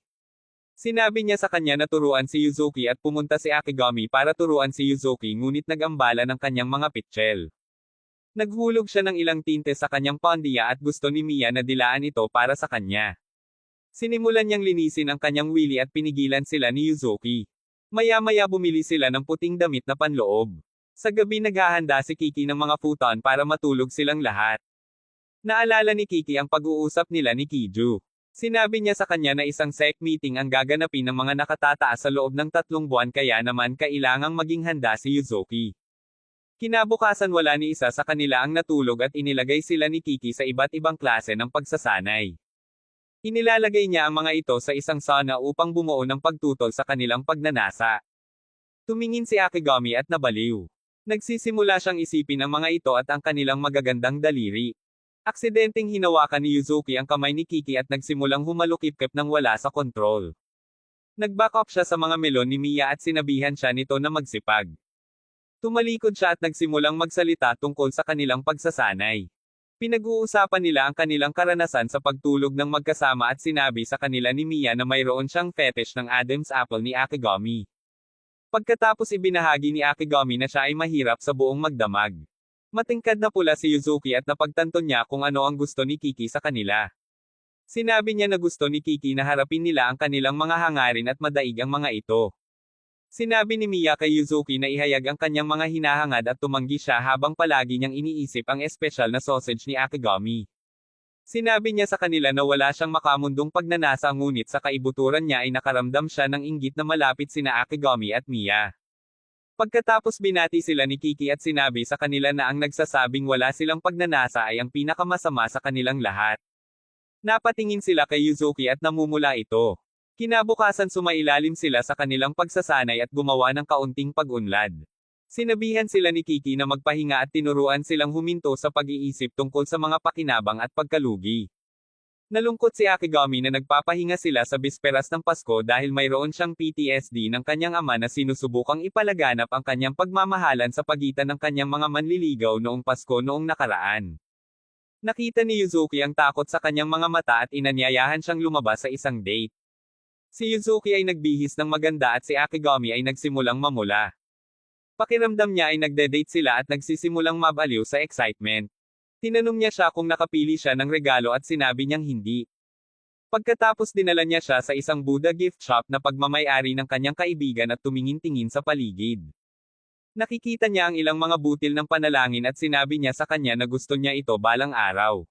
Sinabi niya sa kanya na turuan si Yuzuki at pumunta si Akigami para turuan si Yuzuki ngunit nag-ambala ng kanyang mga pitchel. Naghulog siya ng ilang tinte sa kanyang pondiya at gusto ni Mia na dilaan ito para sa kanya. Sinimulan niyang linisin ang kanyang willy at pinigilan sila ni Yuzuki. Maya-maya bumili sila ng puting damit na panloob. Sa gabi naghahanda si Kiki ng mga futon para matulog silang lahat. Naalala ni Kiki ang pag-uusap nila ni Kiju. Sinabi niya sa kanya na isang sec meeting ang gaganapin ng mga nakatataas sa loob ng 3 buwan kaya naman kailangang maging handa si Yuzuki. Kinabukasan wala ni isa sa kanila ang natulog at inilagay sila ni Kiki sa iba't ibang klase ng pagsasanay. Inilalagay niya ang mga ito sa isang sauna upang bumuo ng pagtutol sa kanilang pagnanasa. Tumingin si Akigami at nabaliw. Nagsisimula siyang isipin ang mga ito at ang kanilang magagandang daliri. Aksidenteng hinawakan ni Yuzuki ang kamay ni Kiki at nagsimulang humalukip-kip nang wala sa kontrol. Nag-back up siya sa mga melon ni Mia at sinabihan siya nito na magsipag. Tumalikod siya at nagsimulang magsalita tungkol sa kanilang pagsasanay. Pinag-uusapan nila ang kanilang karanasan sa pagtulog ng magkasama at sinabi sa kanila ni Mia na mayroon siyang fetish ng Adam's apple ni Akigami. Pagkatapos ibinahagi ni Akigami na siya ay mahirap sa buong magdamag. Matingkad na pula si Yuzuki at napagtanto niya kung ano ang gusto ni Kiki sa kanila. Sinabi niya na gusto ni Kiki na harapin nila ang kanilang mga hangarin at madaig ang mga ito. Sinabi ni Mia kay Yuzuki na ihayag ang kanyang mga hinahangad at tumanggi siya habang palagi niyang iniisip ang espesyal na sausage ni Akigami. Sinabi niya sa kanila na wala siyang makamundong pagnanasa ngunit sa kaibuturan niya ay nakaramdam siya ng inggit na malapit sina Akigami at Mia. Pagkatapos binati sila ni Kiki at sinabi sa kanila na ang nagsasabing wala silang pagnanasa ay ang pinakamasama sa kanilang lahat. Napatingin sila kay Yuzuki at namumula ito. Kinabukasan sumailalim sila sa kanilang pagsasanay at gumawa ng kaunting pag-unlad. Sinabihan sila ni Kiki na magpahinga at tinuruan silang huminto sa pag-iisip tungkol sa mga pakinabang at pagkalugi. Nalungkot si Akigami na nagpapahinga sila sa bisperas ng Pasko dahil mayroon siyang PTSD ng kanyang ama na sinusubukang ipalaganap ang kanyang pagmamahalan sa pagitan ng kanyang mga manliligaw noong Pasko noong nakaraan. Nakita ni Yuzuki ang takot sa kanyang mga mata at inanyayahan siyang lumabas sa isang date. Si Yuzuki ay nagbihis ng maganda at si Akigami ay nagsimulang mamula. Pakiramdam niya ay nagde-date sila at nagsisimulang mabaliw sa excitement. Tinanong niya siya kung nakapili siya ng regalo at sinabi niyang hindi. Pagkatapos dinala niya siya sa isang Buddha gift shop na pagmamay-ari ng kanyang kaibigan at tumingin-tingin sa paligid. Nakikita niya ang ilang mga butil ng panalangin at sinabi niya sa kanya na gusto niya ito balang araw.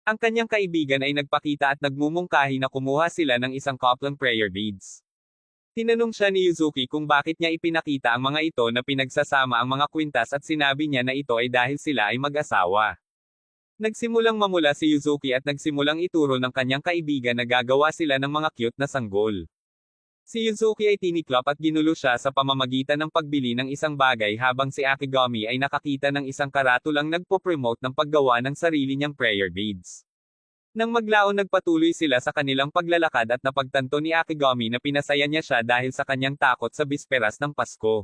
Ang kanyang kaibigan ay nagpakita at nagmumungkahi na kumuha sila ng isang couple prayer beads. Tinanong siya ni Yuzuki kung bakit niya ipinakita ang mga ito na pinagsasama ang mga kwintas at sinabi niya na ito ay dahil sila ay mag-asawa. Nagsimulang mamula si Yuzuki at nagsimulang ituro ng kanyang kaibigan na gagawa sila ng mga cute na sanggol. Si Yuzuki ay tiniklop at ginulo siya sa pamamagitan ng pagbili ng isang bagay habang si Akigami ay nakakita ng isang karatulang nagpo-promote ng paggawa ng sarili niyang prayer beads. Nang maglaon nagpatuloy sila sa kanilang paglalakad at napagtanto ni Akigami na pinasaya niya siya dahil sa kanyang takot sa bisperas ng Pasko.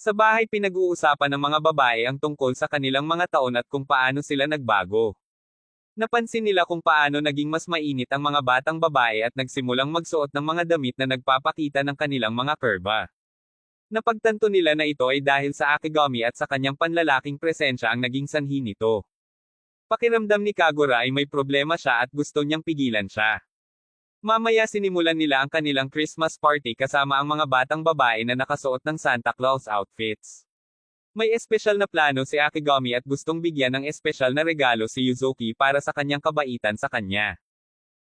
Sa bahay pinag-uusapan ng mga babae ang tungkol sa kanilang mga taon at kung paano sila nagbago. Napansin nila kung paano naging mas mainit ang mga batang babae at nagsimulang magsuot ng mga damit na nagpapakita ng kanilang mga kurba. Napagtanto nila na ito ay dahil sa Akigami at sa kanyang panlalaking presensya ang naging sanhi nito. Pakiramdam ni Kagura ay may problema siya at gusto niyang pigilan siya. Mamaya sinimulan nila ang kanilang Christmas party kasama ang mga batang babae na nakasuot ng Santa Claus outfits. May espesyal na plano si Akigami at gustong bigyan ng espesyal na regalo si Yuzuki para sa kanyang kabaitan sa kanya.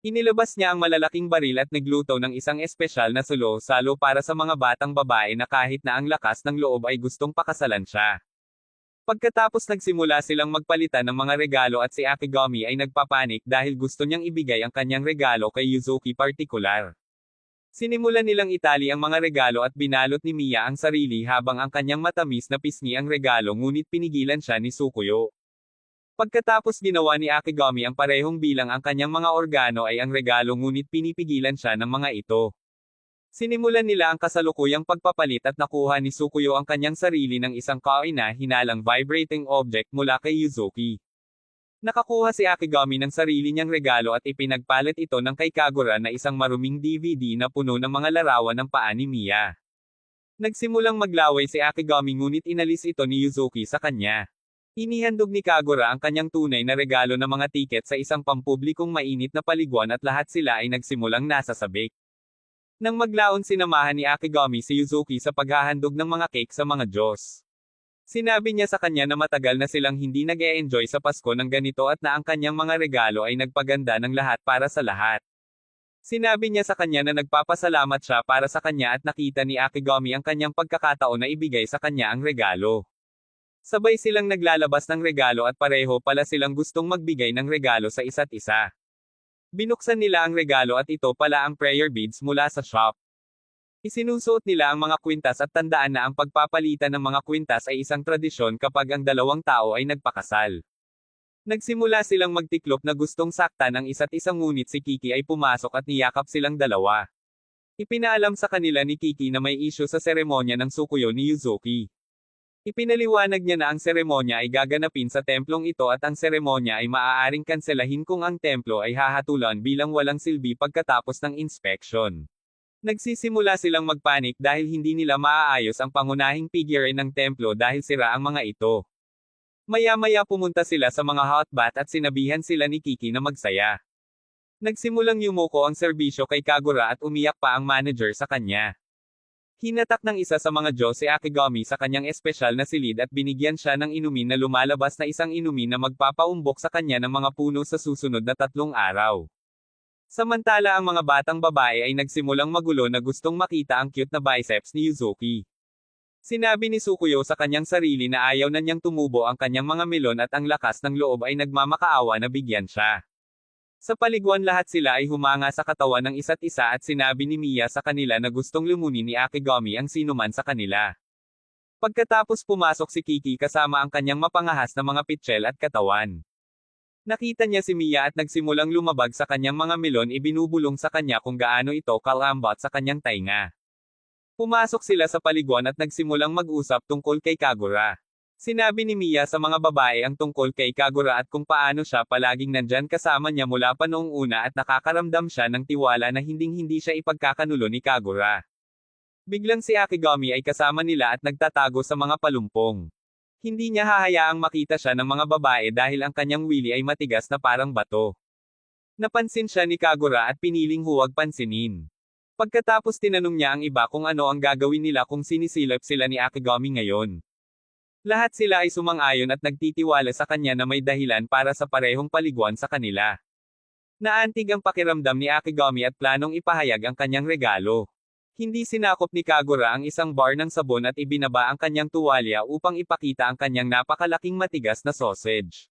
Inilabas niya ang malalaking baril at nagluto ng isang espesyal na sulo-salo para sa mga batang babae na kahit na ang lakas ng loob ay gustong pakasalan siya. Pagkatapos nagsimula silang magpalitan ng mga regalo at si Akigami ay nagpapanik dahil gusto niyang ibigay ang kanyang regalo kay Yuzuki partikular. Sinimulan nilang itali ang mga regalo at binalot ni Miya ang sarili habang ang kanyang matamis na pisngi ang regalo ngunit pinigilan siya ni Sukuyo. Pagkatapos ginawa ni Akigami ang parehong bilang ang kanyang mga organo ay ang regalo ngunit pinipigilan siya ng mga ito. Sinimulan nila ang kasalukuyang pagpapalit at nakuha ni Sukuyo ang kanyang sarili ng isang kaina-hinalang vibrating object mula kay Yuzuki. Nakakuha si Akigami ng sarili niyang regalo at ipinagpalit ito ng kay Kagura na isang maruming DVD na puno ng mga larawan ng paa ni Miya. Nagsimulang maglaway si Akigami ngunit inalis ito ni Yuzuki sa kanya. Inihandog ni Kagura ang kanyang tunay na regalo na mga tiket sa isang pampublikong mainit na paliguan at lahat sila ay nagsimulang nasasabik. Nang maglaon sinamahan ni Akigami si Yuzuki sa paghahandog ng mga cake sa mga Diyos. Sinabi niya sa kanya na matagal na silang hindi nag-e-enjoy sa Pasko ng ganito at na ang kanyang mga regalo ay nagpaganda ng lahat para sa lahat. Sinabi niya sa kanya na nagpapasalamat siya para sa kanya at nakita ni Akigami ang kanyang pagkakataon na ibigay sa kanya ang regalo. Sabay silang naglalabas ng regalo at pareho pala silang gustong magbigay ng regalo sa isa't isa. Binuksan nila ang regalo at ito pala ang prayer beads mula sa shop. Isinusuot nila ang mga kwintas at tandaan na ang pagpapalitan ng mga kwintas ay isang tradisyon kapag ang dalawang tao ay nagpakasal. Nagsimula silang magtiklop na gustong saktan ang isa't isa ngunit si Kiki ay pumasok at niyakap silang dalawa. Ipinaalam sa kanila ni Kiki na may issue sa seremonya ng Sukuyo ni Yuzuki. Ipinaliwanag niya na ang seremonya ay gaganapin sa templong ito at ang seremonya ay maaaring kanselahin kung ang templo ay hahatulan bilang walang silbi pagkatapos ng inspection. Nagsisimula silang magpanik dahil hindi nila maaayos ang pangunahing figure ng templo dahil sira ang mga ito. Maya-maya pumunta sila sa mga hot bath at sinabihan sila ni Kiki na magsaya. Nagsimulang yumuko ang serbisyo kay Kagura at umiyak pa ang manager sa kanya. Hinatak ng isa sa mga Diyos si Akigami sa kanyang espesyal na silid at binigyan siya ng inumin na lumalabas na isang inumin na magpapaumbok sa kanya ng mga puno sa susunod na 3 araw. Samantala ang mga batang babae ay nagsimulang magulo na gustong makita ang cute na biceps ni Yuzuki. Sinabi ni Sukuyo sa kanyang sarili na ayaw na niyang tumubo ang kanyang mga melon at ang lakas ng loob ay nagmamakaawa na bigyan siya. Sa paliguan lahat sila ay humanga sa katawan ng isa't isa at sinabi ni Miya sa kanila na gustong lumunin ni Akigami ang sinuman sa kanila. Pagkatapos pumasok si Kiki kasama ang kanyang mapangahas na mga pitchel at katawan. Nakita niya si Miya at nagsimulang lumabag sa kanyang mga melon ibinubulong sa kanya kung gaano ito kalambot sa kanyang tainga. Pumasok sila sa paliguan at nagsimulang mag-usap tungkol kay Kagura. Sinabi ni Miya sa mga babae ang tungkol kay Kagura at kung paano siya palaging nandyan kasama niya mula pa noong una at nakakaramdam siya ng tiwala na hinding-hindi siya ipagkakanulo ni Kagura. Biglang si Akigami ay kasama nila at nagtatago sa mga palumpong. Hindi niya hahayaang makita siya ng mga babae dahil ang kanyang wili ay matigas na parang bato. Napansin siya ni Kagura at piniling huwag pansinin. Pagkatapos tinanong niya ang iba kung ano ang gagawin nila kung sinisilip sila ni Akigami ngayon. Lahat sila ay sumang-ayon at nagtitiwala sa kanya na may dahilan para sa parehong paliguan sa kanila. Naantig ang pakiramdam ni Akigami at planong ipahayag ang kanyang regalo. Hindi sinakop ni Kagura ang isang bar ng sabon at ibinaba ang kanyang tuwalya upang ipakita ang kanyang napakalaking matigas na sausage.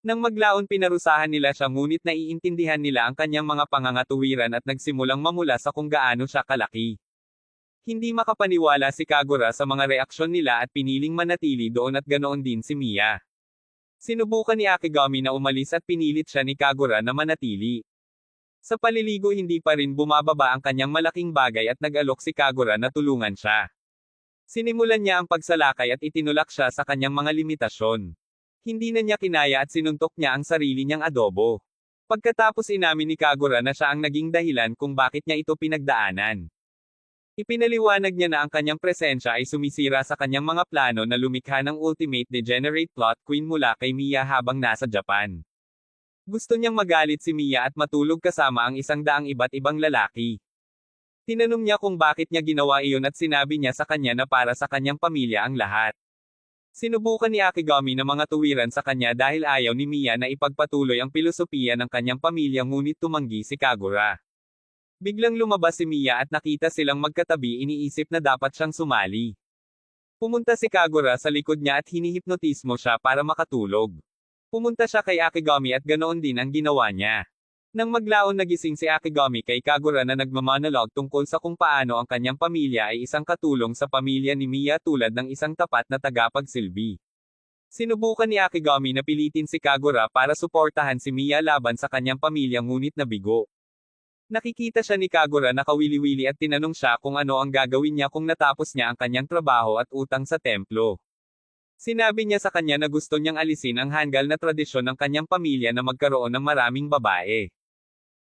Nang maglaon pinarusahan nila siya ngunit naiintindihan nila ang kanyang mga pangangatuwiran at nagsimulang mamula sa kung gaano siya kalaki. Hindi makapaniwala si Kagura sa mga reaksyon nila at piniling manatili doon at ganoon din si Miya. Sinubukan ni Akigami na umalis at pinilit siya ni Kagura na manatili. Sa paliligo hindi pa rin bumababa ang kanyang malaking bagay at nag-alok si Kagura na tulungan siya. Sinimulan niya ang pagsalakay at itinulak siya sa kanyang mga limitasyon. Hindi na niya kinaya at sinuntok niya ang sarili niyang adobo. Pagkatapos inamin ni Kagura na siya ang naging dahilan kung bakit niya ito pinagdaanan. Ipinaliwanag niya na ang kanyang presensya ay sumisira sa kanyang mga plano na lumikha ng Ultimate Degenerate Plot Queen mula kay Mia habang nasa Japan. Gusto niyang magalit si Mia at matulog kasama ang 100 iba't ibang lalaki. Tinanong niya kung bakit niya ginawa iyon at sinabi niya sa kanya na para sa kanyang pamilya ang lahat. Sinubukan ni Akigami na mga tuwiran sa kanya dahil ayaw ni Mia na ipagpatuloy ang pilosopiya ng kanyang pamilya ngunit tumanggi si Kagura. Biglang lumabas si Mia at nakita silang magkatabi, iniisip na dapat siyang sumali. Pumunta si Kagura sa likod niya at hinihipnotismo siya para makatulog. Pumunta siya kay Akigami at ganoon din ang ginawa niya. Nang maglaon nagising si Akigami kay Kagura na nagmamanolog tungkol sa kung paano ang kanyang pamilya ay isang katulong sa pamilya ni Mia tulad ng isang tapat na tagapagsilbi. Sinubukan ni Akigami na pilitin si Kagura para suportahan si Mia laban sa kanyang pamilya ngunit nabigo. Nakikita siya ni Kagura na kawili-wili at tinanong siya kung ano ang gagawin niya kung natapos niya ang kanyang trabaho at utang sa templo. Sinabi niya sa kanya na gusto niyang alisin ang hanggal na tradisyon ng kanyang pamilya na magkaroon ng maraming babae.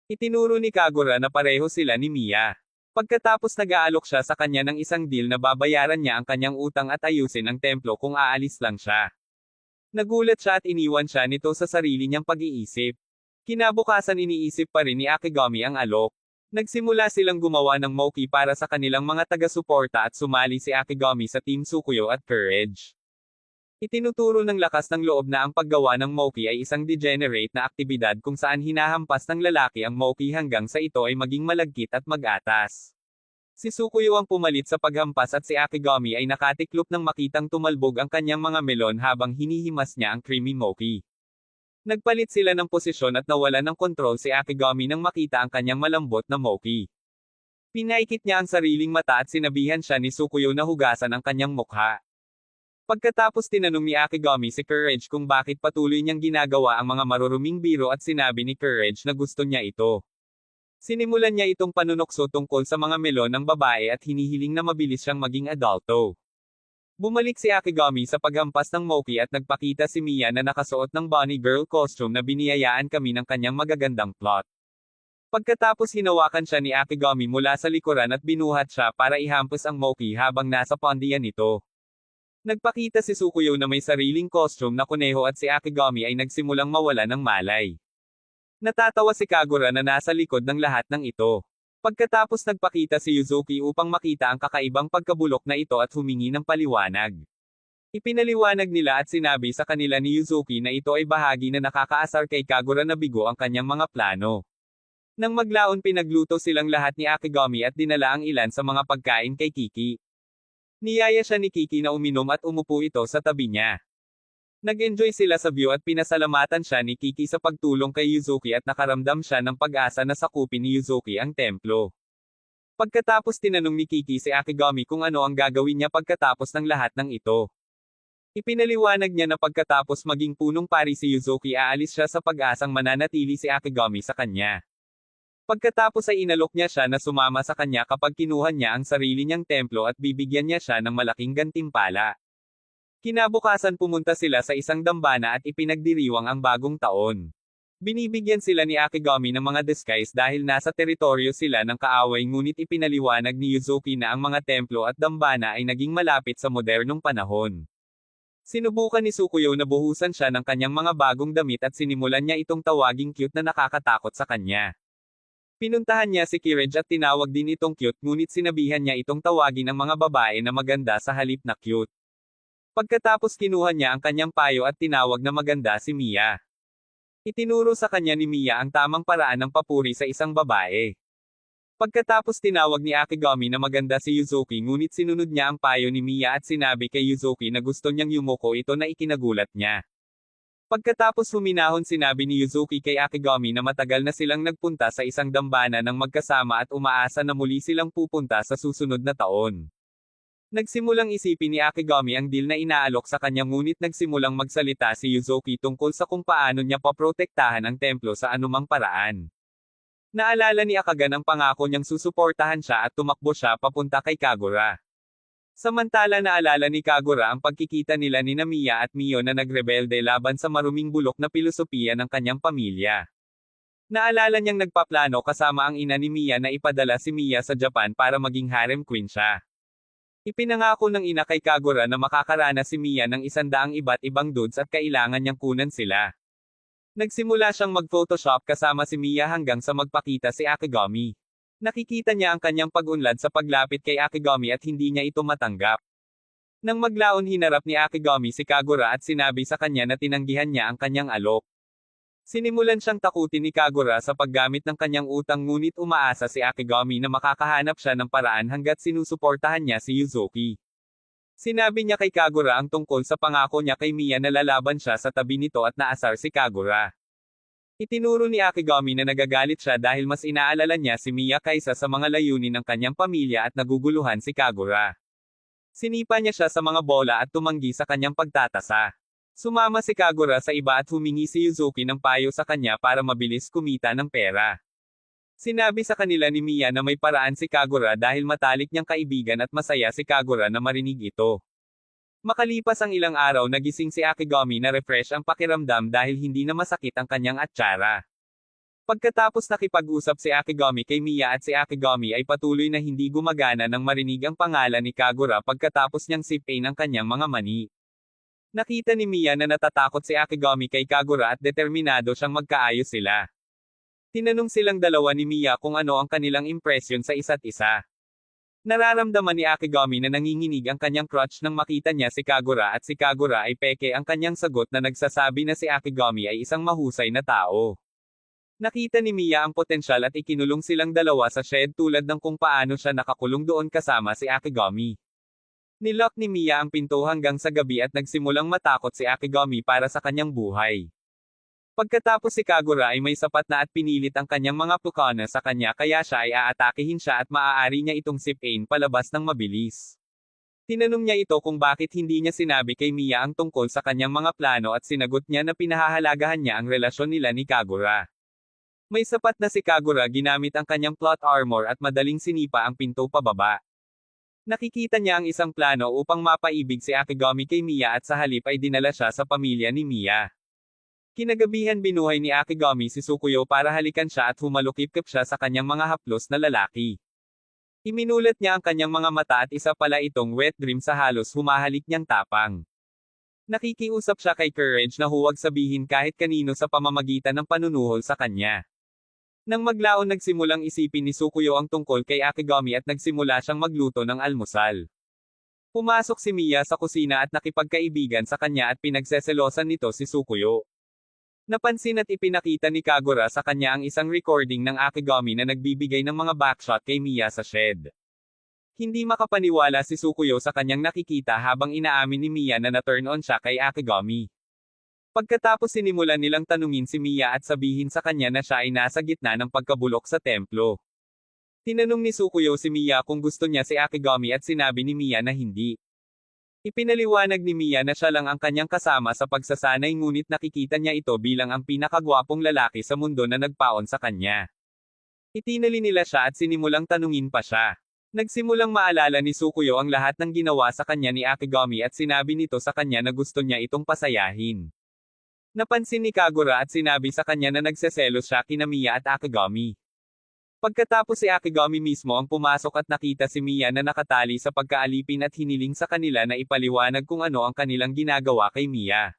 Itinuro ni Kagura na pareho sila ni Mia. Pagkatapos nag-aalok siya sa kanya ng isang deal na babayaran niya ang kanyang utang at ayusin ang templo kung aalis lang siya. Nagulat siya at iniwan siya nito sa sarili niyang pag-iisip. Kinabukasan iniisip pa rin ni Akigami ang alok. Nagsimula silang gumawa ng Moki para sa kanilang mga taga-suporta at sumali si Akigami sa Team Tsukuyo at Courage. Itinuturo ng lakas ng loob na ang paggawa ng Moki ay isang degenerate na aktibidad kung saan hinahampas ng lalaki ang Moki hanggang sa ito ay maging malagkit at mag-atas. Si Tsukuyo ang pumalit sa paghampas at si Akigami ay nakatiklop nang makitang tumalbog ang kanyang mga melon habang hinihimas niya ang creamy Moki. Nagpalit sila ng posisyon at nawalan ng kontrol si Akigami nang makita ang kanyang malambot na Moki. Pinaikit niya ang sariling mata at sinabihan siya ni Tsukuyo na hugasan ang kanyang mukha. Pagkatapos tinanong ni Akigami si Courage kung bakit patuloy niyang ginagawa ang mga maruruming biro at sinabi ni Courage na gusto niya ito. Sinimulan niya itong panunokso tungkol sa mga melon ng babae at hinihiling na mabilis siyang maging adulto. Bumalik si Akigami sa paghampas ng Moki at nagpakita si Mia na nakasuot ng bunny girl costume na biniyayaan kami ng kanyang magagandang plot. Pagkatapos hinawakan siya ni Akigami mula sa likuran at binuhat siya para ihampos ang Moki habang nasa pondiyan nito. Nagpakita si Tsukuyo na may sariling costume na kuneho at si Akigami ay nagsimulang mawala ng malay. Natatawa si Kagura na nasa likod ng lahat ng ito. Pagkatapos nagpakita si Yuzuki upang makita ang kakaibang pagkabulok na ito at humingi ng paliwanag. Ipinaliwanag nila at sinabi sa kanila ni Yuzuki na ito ay bahagi na nakakaasar kay Kagura na bigo ang kanyang mga plano. Nang maglaon pinagluto silang lahat ni Akigami at dinala ang ilan sa mga pagkain kay Kiki. Niyaya siya ni Kiki na uminom at umupo ito sa tabi niya. Nag-enjoy sila sa view at pinasalamatan siya ni Kiki sa pagtulong kay Yuzuki at nakaramdam siya ng pag-asa na sakupin ni Yuzuki ang templo. Pagkatapos tinanong ni Kiki si Akigami kung ano ang gagawin niya pagkatapos ng lahat ng ito. Ipinaliwanag niya na pagkatapos maging punong pari si Yuzuki aalis siya sa pag-asang mananatili si Akigami sa kanya. Pagkatapos ay inalok niya siya na sumama sa kanya kapag kinuha niya ang sarili niyang templo at bibigyan niya siya ng malaking gantimpala. Kinabukasan pumunta sila sa isang dambana at ipinagdiriwang ang bagong taon. Binibigyan sila ni Akigami ng mga disguise dahil nasa teritoryo sila ng kaaway ngunit ipinaliwanag ni Yuzuki na ang mga templo at dambana ay naging malapit sa modernong panahon. Sinubukan ni Tsukuyo na buhusan siya ng kanyang mga bagong damit at sinimulan niya itong tawaging cute na nakakatakot sa kanya. Pinuntahan niya si Courage at tinawag din itong cute ngunit sinabihan niya itong tawagin ang mga babae na maganda sa halip na cute. Pagkatapos kinuha niya ang kanyang payo at tinawag na maganda si Mia. Itinuro sa kanya ni Mia ang tamang paraan ng papuri sa isang babae. Pagkatapos tinawag ni Akigami na maganda si Yuzuki ngunit sinunod niya ang payo ni Mia at sinabi kay Yuzuki na gusto niyang yumuko ito na ikinagulat niya. Pagkatapos huminahon sinabi ni Yuzuki kay Akigami na matagal na silang nagpunta sa isang dambana ng magkasama at umaasa na muli silang pupunta sa susunod na taon. Nagsimulang isipin ni Akigami ang deal na inaalok sa kanya ngunit nagsimulang magsalita si Yuzuki tungkol sa kung paano niya paprotektahan ang templo sa anumang paraan. Naalala ni Akagan ang pangako niyang susuportahan siya at tumakbo siya papunta kay Kagura. Samantala naalala ni Kagura ang pagkikita nila ni Namiya at Mio na nagrebelde laban sa maruming bulok na pilosopiya ng kanyang pamilya. Naalala niyang nagpaplano kasama ang ina ni Mia na ipadala si Mia sa Japan para maging harem queen siya. Ipinangako ng ina kay Kagura na makakaranas si Mia ng 100 iba't ibang dudes at kailangan niyang kunan sila. Nagsimula siyang mag-photoshop kasama si Mia hanggang sa magpakita si Akigami. Nakikita niya ang kanyang pag-unlad sa paglapit kay Akigami at hindi niya ito matanggap. Nang maglaon hinarap ni Akigami si Kagura at sinabi sa kanya na tinanggihan niya ang kanyang alok. Sinimulan siyang takutin ni Kagura sa paggamit ng kanyang utang ngunit umaasa si Akigami na makakahanap siya ng paraan hanggat sinusuportahan niya si Yuzuki. Sinabi niya kay Kagura ang tungkol sa pangako niya kay Mia na lalaban siya sa tabi nito at naasar si Kagura. Itinuro ni Akigami na nagagalit siya dahil mas inaalala niya si Mia kaysa sa mga layunin ng kanyang pamilya at naguguluhan si Kagura. Sinipa niya siya sa mga bola at tumanggi sa kanyang pagtatasa. Sumama si Kagura sa iba at humingi si Yuzuki ng payo sa kanya para mabilis kumita ng pera. Sinabi sa kanila ni Mia na may paraan si Kagura dahil matalik niyang kaibigan at masaya si Kagura na marinig ito. Makalipas ang ilang araw nagising si Akigami na refresh ang pakiramdam dahil hindi na masakit ang kanyang atsara. Pagkatapos nakipag-usap si Akigami kay Mia at si Akigami ay patuloy na hindi gumagana nang marinig ang pangalan ni Kagura pagkatapos niyang sipin ang kanyang mga mani. Nakita ni Mia na natatakot si Akigami kay Kagura at determinado siyang magkaayos sila. Tinanong silang dalawa ni Mia kung ano ang kanilang impresyon sa isa't isa. Nararamdaman ni Akigami na nanginginig ang kanyang crutch nang makita niya si Kagura at si Kagura ay peke ang kanyang sagot na nagsasabi na si Akigami ay isang mahusay na tao. Nakita ni Mia ang potensyal at ikinulong silang dalawa sa shed tulad ng kung paano siya nakakulong doon kasama si Akigami. Nilock ni Mia ang pinto hanggang sa gabi at nagsimulang matakot si Akigami para sa kanyang buhay. Pagkatapos si Kagura ay may sapat na at pinilit ang kanyang mga pukana sa kanya kaya siya ay aatakihin siya at maaari niya itong sipin palabas ng mabilis. Tinanong niya ito kung bakit hindi niya sinabi kay Mia ang tungkol sa kanyang mga plano at sinagot niya na pinahahalagahan niya ang relasyon nila ni Kagura. May sapat na si Kagura ginamit ang kanyang plot armor at madaling sinipa ang pinto pababa. Nakikita niya ang isang plano upang mapaibig si Akigami kay Mia at sa halip ay dinala siya sa pamilya ni Mia. Kinagabihan binuhay ni Akigami si Tsukuyo para halikan siya at humalukip-kip siya sa kanyang mga haplos na lalaki. Iminulat niya ang kanyang mga mata at isa pala itong wet dream sa halos humahalik niyang tapang. Nakikiusap siya kay Courage na huwag sabihin kahit kanino sa pamamagitan ng panunuhol sa kanya. Nang maglaon nagsimulang isipin ni Tsukuyo ang tungkol kay Akigami at nagsimula siyang magluto ng almusal. Pumasok si Mia sa kusina at nakipagkaibigan sa kanya at pinagseselosan nito si Tsukuyo. Napansin at ipinakita ni Kagura sa kanya ang isang recording ng Akigami na nagbibigay ng mga backshot kay Mia sa shed. Hindi makapaniwala si Tsukuyo sa kanyang nakikita habang inaamin ni Mia na na-turn on siya kay Akigami. Pagkatapos sinimulan nilang tanungin si Mia at sabihin sa kanya na siya ay nasa gitna ng pagkabulok sa templo. Tinanong ni Tsukuyo si Mia kung gusto niya si Akigami at sinabi ni Mia na hindi. Ipinaliwanag ni Mia na siya lang ang kanyang kasama sa pagsasanay ngunit nakikita niya ito bilang ang pinakagwapong lalaki sa mundo na nagpaon sa kanya. Itinali nila siya at sinimulang tanungin pa siya. Nagsimulang maalala ni Tsukuyo ang lahat ng ginawa sa kanya ni Akigami at sinabi nito sa kanya na gusto niya itong pasayahin. Napansin ni Kagura at sinabi sa kanya na nagseselos siya kina Mia at Akigami. Pagkatapos si Akigami mismo ang pumasok at nakita si Mia na nakatali sa pagkaalipin at hiniling sa kanila na ipaliwanag kung ano ang kanilang ginagawa kay Mia.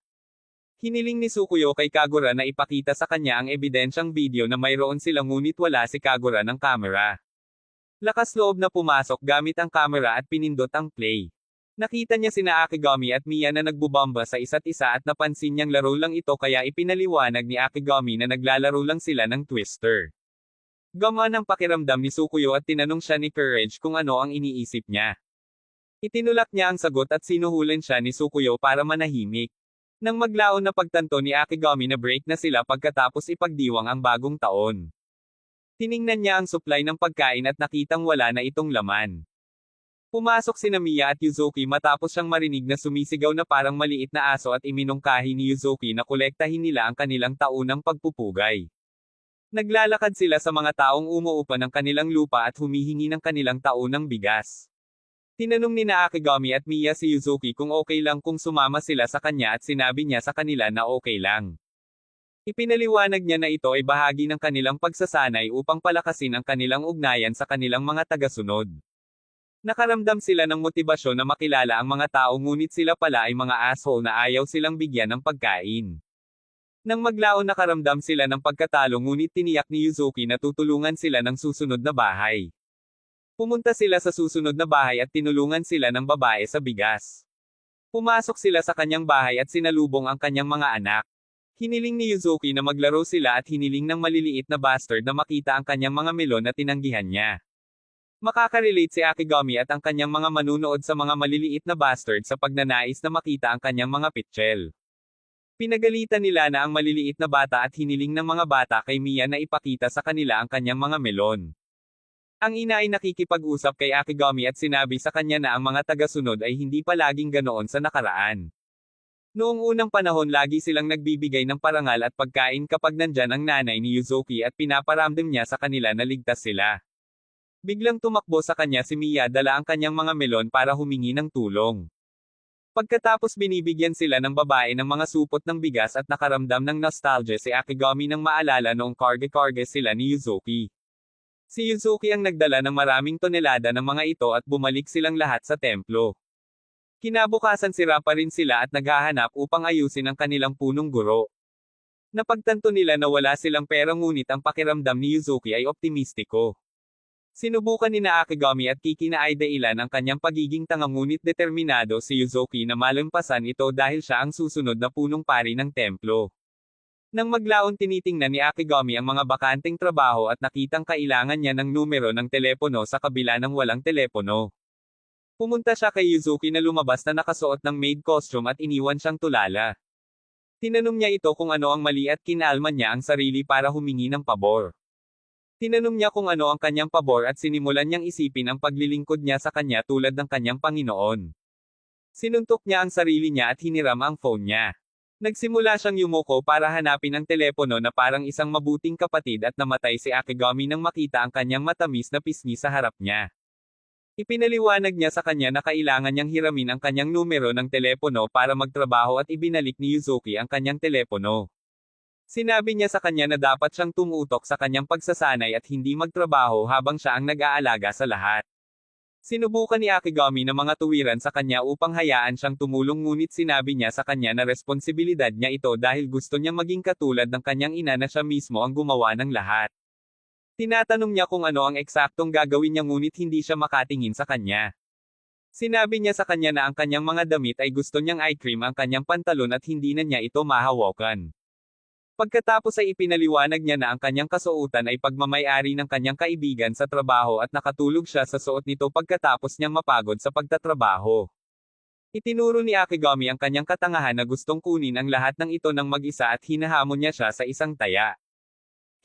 Hiniling ni Tsukuyo kay Kagura na ipakita sa kanya ang ebidensyang video na mayroon sila ngunit wala si Kagura ng kamera. Lakas loob na pumasok gamit ang kamera at pinindot ang play. Nakita niya sina Akigami at Mia na nagbubomba sa isa't isa at napansin niyang laro lang ito kaya ipinaliwanag ni Akigami na naglalaro lang sila ng Twister. Gamaan ang pakiramdam ni Tsukuyo at tinanong siya ni Courage kung ano ang iniisip niya. Itinulak niya ang sagot at sinuhulan siya ni Tsukuyo para manahimik. Nang maglaon na pagtanto ni Akigami na break na sila pagkatapos ipagdiwang ang bagong taon. Tiningnan niya ang supply ng pagkain at nakitang wala na itong laman. Pumasok sina Mia at Yuzuki matapos siyang marinig na sumisigaw na parang maliit na aso at iminungkahi ni Yuzuki na kolektahin nila ang kanilang taunang pagpupugay. Naglalakad sila sa mga taong umuupa ng kanilang lupa at humihingi ng kanilang taunang bigas. Tinanong ni na Akigami at Miya si Yuzuki kung okay lang kung sumama sila sa kanya at sinabi niya sa kanila na okay lang. Ipinaliwanag niya na ito ay bahagi ng kanilang pagsasanay upang palakasin ang kanilang ugnayan sa kanilang mga tagasunod. Nakaramdam sila ng motibasyon na makilala ang mga tao ngunit sila pala ay mga asshole na ayaw silang bigyan ng pagkain. Nang maglaon nakaramdam sila ng pagkatalo ngunit tiniyak ni Yuzuki na tutulungan sila ng susunod na bahay. Pumunta sila sa susunod na bahay at tinulungan sila ng babae sa bigas. Pumasok sila sa kanyang bahay at sinalubong ang kanyang mga anak. Hiniling ni Yuzuki na maglaro sila at hiniling ng maliliit na bastard na makita ang kanyang mga melon na tinanggihan niya. Makaka-relate si Akigami at ang kanyang mga manunood sa mga maliliit na bastard sa pagnanais na makita ang kanyang mga pitchel. Pinagalitan nila na ang maliliit na bata at hiniling ng mga bata kay Miya na ipakita sa kanila ang kanyang mga melon. Ang ina ay nakikipag-usap kay Akigami at sinabi sa kanya na ang mga tagasunod ay hindi palaging ganoon sa nakaraan. Noong unang panahon lagi silang nagbibigay ng parangal at pagkain kapag nandyan ang nanay ni Yuzuki at pinaparamdam niya sa kanila na ligtas sila. Biglang tumakbo sa kanya si Miya dala ang kanyang mga melon para humingi ng tulong. Pagkatapos binibigyan sila ng babae ng mga supot ng bigas at nakaramdam ng nostalgia si Akigami nang maalala noong karge-karge sila ni Yuzuki. Si Yuzuki ang nagdala ng maraming tonelada ng mga ito at bumalik silang lahat sa templo. Kinabukasan sira pa rin sila at naghahanap upang ayusin ang kanilang punong guro. Napagtanto nila na wala silang pera ngunit ang pakiramdam ni Yuzuki ay optimistiko. Sinubukan ni na Akigami at Kiki na ay dailan ang kanyang pagiging tanga ngunit determinado si Yuzuki na malampasan ito dahil siya ang susunod na punong pari ng templo. Nang maglaon tinitingnan ni Akigami ang mga bakanteng trabaho at nakitang kailangan niya ng numero ng telepono sa kabila ng walang telepono. Pumunta siya kay Yuzuki na lumabas na nakasuot ng maid costume at iniwan siyang tulala. Tinanong niya ito kung ano ang mali at kinalma niya ang sarili para humingi ng pabor. Tinanong niya kung ano ang kanyang pabor at sinimulan niyang isipin ang paglilingkod niya sa kanya tulad ng kanyang Panginoon. Sinuntok niya ang sarili niya at hiniram ang phone niya. Nagsimula siyang yumuko para hanapin ang telepono na parang isang mabuting kapatid at namatay si Akigami nang makita ang kanyang matamis na pisngi sa harap niya. Ipinaliwanag niya sa kanya na kailangan niyang hiramin ang kanyang numero ng telepono para magtrabaho at ibinalik ni Yuzuki ang kanyang telepono. Sinabi niya sa kanya na dapat siyang tumutok sa kanyang pagsasanay at hindi magtrabaho habang siya ang nag-aalaga sa lahat. Sinubukan ni Akigami na mga tuwiran sa kanya upang hayaan siyang tumulong ngunit sinabi niya sa kanya na responsibilidad niya ito dahil gusto niyang maging katulad ng kanyang ina na siya mismo ang gumawa ng lahat. Tinatanong niya kung ano ang eksaktong gagawin niya ngunit hindi siya makatingin sa kanya. Sinabi niya sa kanya na ang kanyang mga damit ay gusto niyang i-cream ang kanyang pantalon at hindi na niya ito mahawakan. Pagkatapos ay ipinaliwanag niya na ang kanyang kasuotan ay pagmamay-ari ng kanyang kaibigan sa trabaho at nakatulog siya sa suot nito pagkatapos niyang mapagod sa pagtatrabaho. Itinuro ni Akigami ang kanyang katangahan na gustong kunin ang lahat ng ito ng mag-isa at hinahamon niya siya sa isang taya.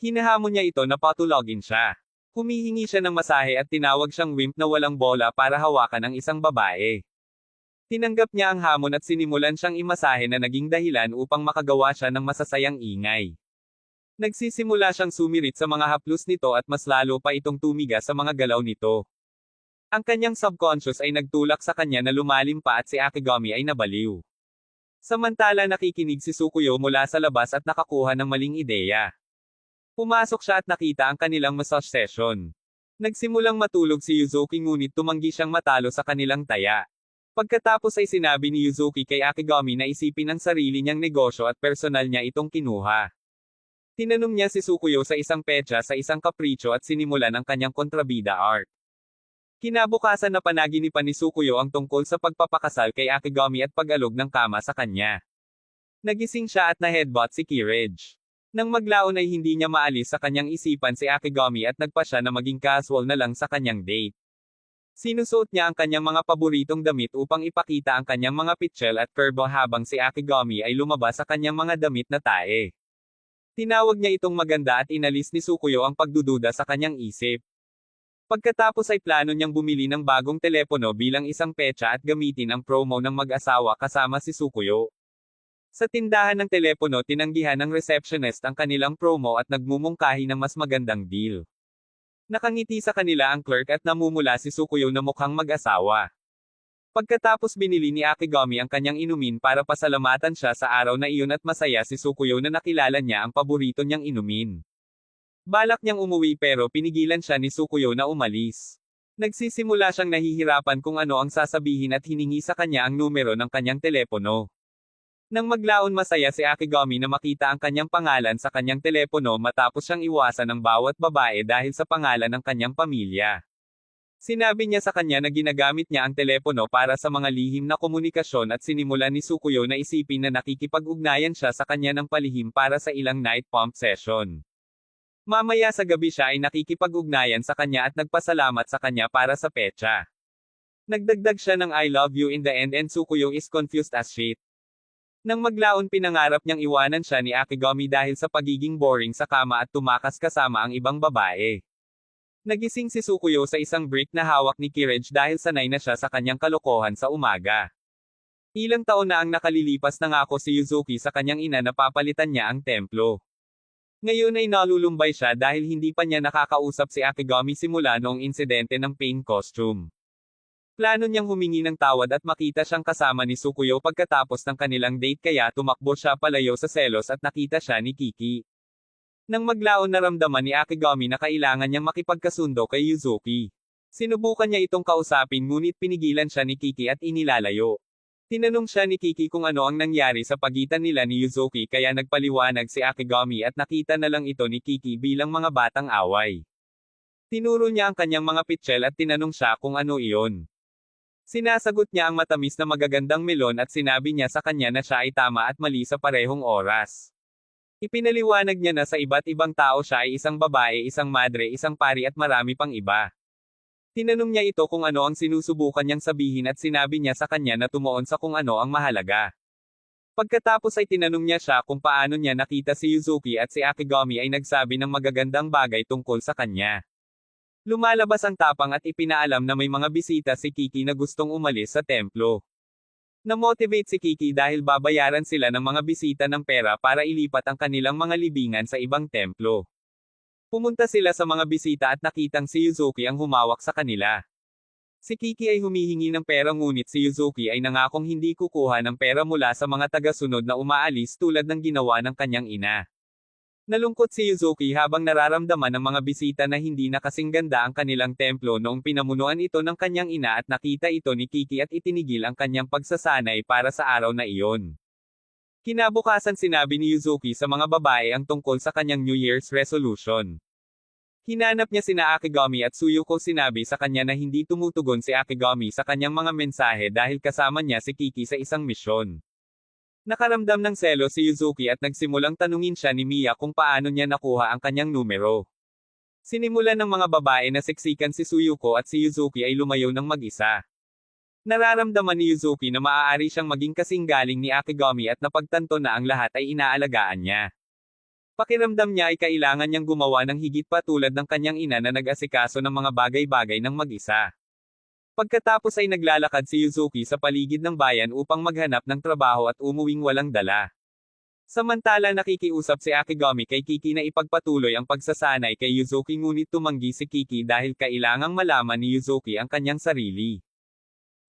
Hinahamon niya ito na patulogin siya. Humihingi siya ng masahe at tinawag siyang wimp na walang bola para hawakan ang isang babae. Tinanggap niya ang hamon at sinimulan siyang imasahe na naging dahilan upang makagawa siya ng masasayang ingay. Nagsisimula siyang sumirit sa mga haplos nito at mas lalo pa itong tumiga sa mga galaw nito. Ang kanyang subconscious ay nagtulak sa kanya na lumalim pa at si Akigami ay nabaliw. Samantala nakikinig si Tsukuyo mula sa labas at nakakuha ng maling ideya. Pumasok siya at nakita ang kanilang massage session. Nagsimulang matulog si Yuzuki ngunit tumanggi siyang matalo sa kanilang taya. Pagkatapos ay sinabi ni Yuzuki kay Akigami na isipin ang sarili niyang negosyo at personal niya itong kinuha. Tinanong niya si Tsukuyo sa isang petsa sa isang kapricho at sinimulan ang kanyang kontrabida art. Kinabukasan na panaginipan ni Tsukuyo ang tungkol sa pagpapakasal kay Akigami at pag-alog ng kama sa kanya. Nagising siya at na-headbutt si Kirej. Nang maglaon ay hindi niya maalis sa kanyang isipan si Akigami at nagpa siya na maging casual na lang sa kanyang date. Sinusuot niya ang kanyang mga paboritong damit upang ipakita ang kanyang mga pitchel at curve habang si Akigami ay lumabas sa kanyang mga damit na tae. Tinawag niya itong maganda at inalis ni Tsukuyo ang pagdududa sa kanyang isip. Pagkatapos ay plano niyang bumili ng bagong telepono bilang isang petsa at gamitin ang promo ng mag-asawa kasama si Tsukuyo. Sa tindahan ng telepono tinanggihan ng receptionist ang kanilang promo at nagmumungkahi ng mas magandang deal. Nakangiti sa kanila ang clerk at namumula si Tsukuyo na mukhang mag-asawa. Pagkatapos binili ni Akigami ang kanyang inumin para pasalamatan siya sa araw na iyon at masaya si Tsukuyo na nakilala niya ang paborito niyang inumin. Balak niyang umuwi pero pinigilan siya ni Tsukuyo na umalis. Nagsisimula siyang nahihirapan kung ano ang sasabihin at hiningi sa kanya ang numero ng kanyang telepono. Nang maglaon masaya si Akigami na makita ang kanyang pangalan sa kanyang telepono matapos siyang iwasan ng bawat babae dahil sa pangalan ng kanyang pamilya. Sinabi niya sa kanya na ginagamit niya ang telepono para sa mga lihim na komunikasyon at sinimulan ni Tsukuyo na isipin na nakikipag-ugnayan siya sa kanya ng palihim para sa ilang night pump session. Mamaya sa gabi siya ay nakikipag-ugnayan sa kanya at nagpasalamat sa kanya para sa petsa. Nagdagdag siya ng I love you in the end and Tsukuyo is confused as shit. Nang maglaon pinangarap niyang iwanan siya ni Akigami dahil sa pagiging boring sa kama at tumakas kasama ang ibang babae. Nagising si Tsukuyo sa isang brick na hawak ni Kirege dahil sanay na siya sa kanyang kalokohan sa umaga. Ilang taon na ang nakalilipas nangako si Yuzuki sa kanyang ina na papalitan niya ang templo. Ngayon ay nalulumbay siya dahil hindi pa niya nakakausap si Akigami simula noong insidente ng pink costume. Plano niyang humingi ng tawad at makita siyang kasama ni Tsukuyo pagkatapos ng kanilang date kaya tumakbo siya palayo sa selos at nakita siya ni Kiki. Nang maglaon naramdaman ni Akigami na kailangan niyang makipagkasundo kay Yuzuki. Sinubukan niya itong kausapin ngunit pinigilan siya ni Kiki at inilalayo. Tinanong siya ni Kiki kung ano ang nangyari sa pagitan nila ni Yuzuki kaya nagpaliwanag si Akigami at nakita na lang ito ni Kiki bilang mga batang away. Tinuro niya ang kanyang mga pitchel at tinanong siya kung ano iyon. Sinasagot niya ang matamis na magagandang melon at sinabi niya sa kanya na siya ay tama at mali sa parehong oras. Ipinaliwanag niya na sa iba't ibang tao siya ay isang babae, isang madre, isang pari at marami pang iba. Tinanong niya ito kung ano ang sinusubukan niyang sabihin at sinabi niya sa kanya na tumuon sa kung ano ang mahalaga. Pagkatapos ay tinanong niya siya kung paano niya nakita si Yuzuki at si Akigami ay nagsabi ng magagandang bagay tungkol sa kanya. Lumalabas ang tapang at ipinaalam na may mga bisita si Kiki na gustong umalis sa templo. Na-motivate si Kiki dahil babayaran sila ng mga bisita ng pera para ilipat ang kanilang mga libingan sa ibang templo. Pumunta sila sa mga bisita at nakitang si Yuzuki ang humawak sa kanila. Si Kiki ay humihingi ng pera ngunit si Yuzuki ay nangakong hindi kukuha ng pera mula sa mga tagasunod na umaalis tulad ng ginawa ng kanyang ina. Nalungkot si Yuzuki habang nararamdaman ng mga bisita na hindi na kasing ganda ang kanilang templo noong pinamunuan ito ng kanyang ina at nakita ito ni Kiki at itinigil ang kanyang pagsasanay para sa araw na iyon. Kinabukasan sinabi ni Yuzuki sa mga babae ang tungkol sa kanyang New Year's resolution. Hinanap niya sina Akigami at Tsuyuko sinabi sa kanya na hindi tumutugon si Akigami sa kanyang mga mensahe dahil kasama niya si Kiki sa isang misyon. Nakaramdam ng selo si Yuzuki at nagsimulang tanungin siya ni Miya kung paano niya nakuha ang kanyang numero. Sinimulan ng mga babae na siksikan si Tsuyuko at si Yuzuki ay lumayo ng mag-isa. Nararamdaman ni Yuzuki na maaari siyang maging kasing galing ni Akigami at napagtanto na ang lahat ay inaalagaan niya. Pakiramdam niya ay kailangan niyang gumawa ng higit pa tulad ng kanyang ina na nag-asikaso ng mga bagay-bagay ng mag-isa. Pagkatapos ay naglalakad si Yuzuki sa paligid ng bayan upang maghanap ng trabaho at umuwing walang dala. Samantala nakikiusap si Akigami kay Kiki na ipagpatuloy ang pagsasanay kay Yuzuki ngunit tumanggi si Kiki dahil kailangang malaman ni Yuzuki ang kanyang sarili.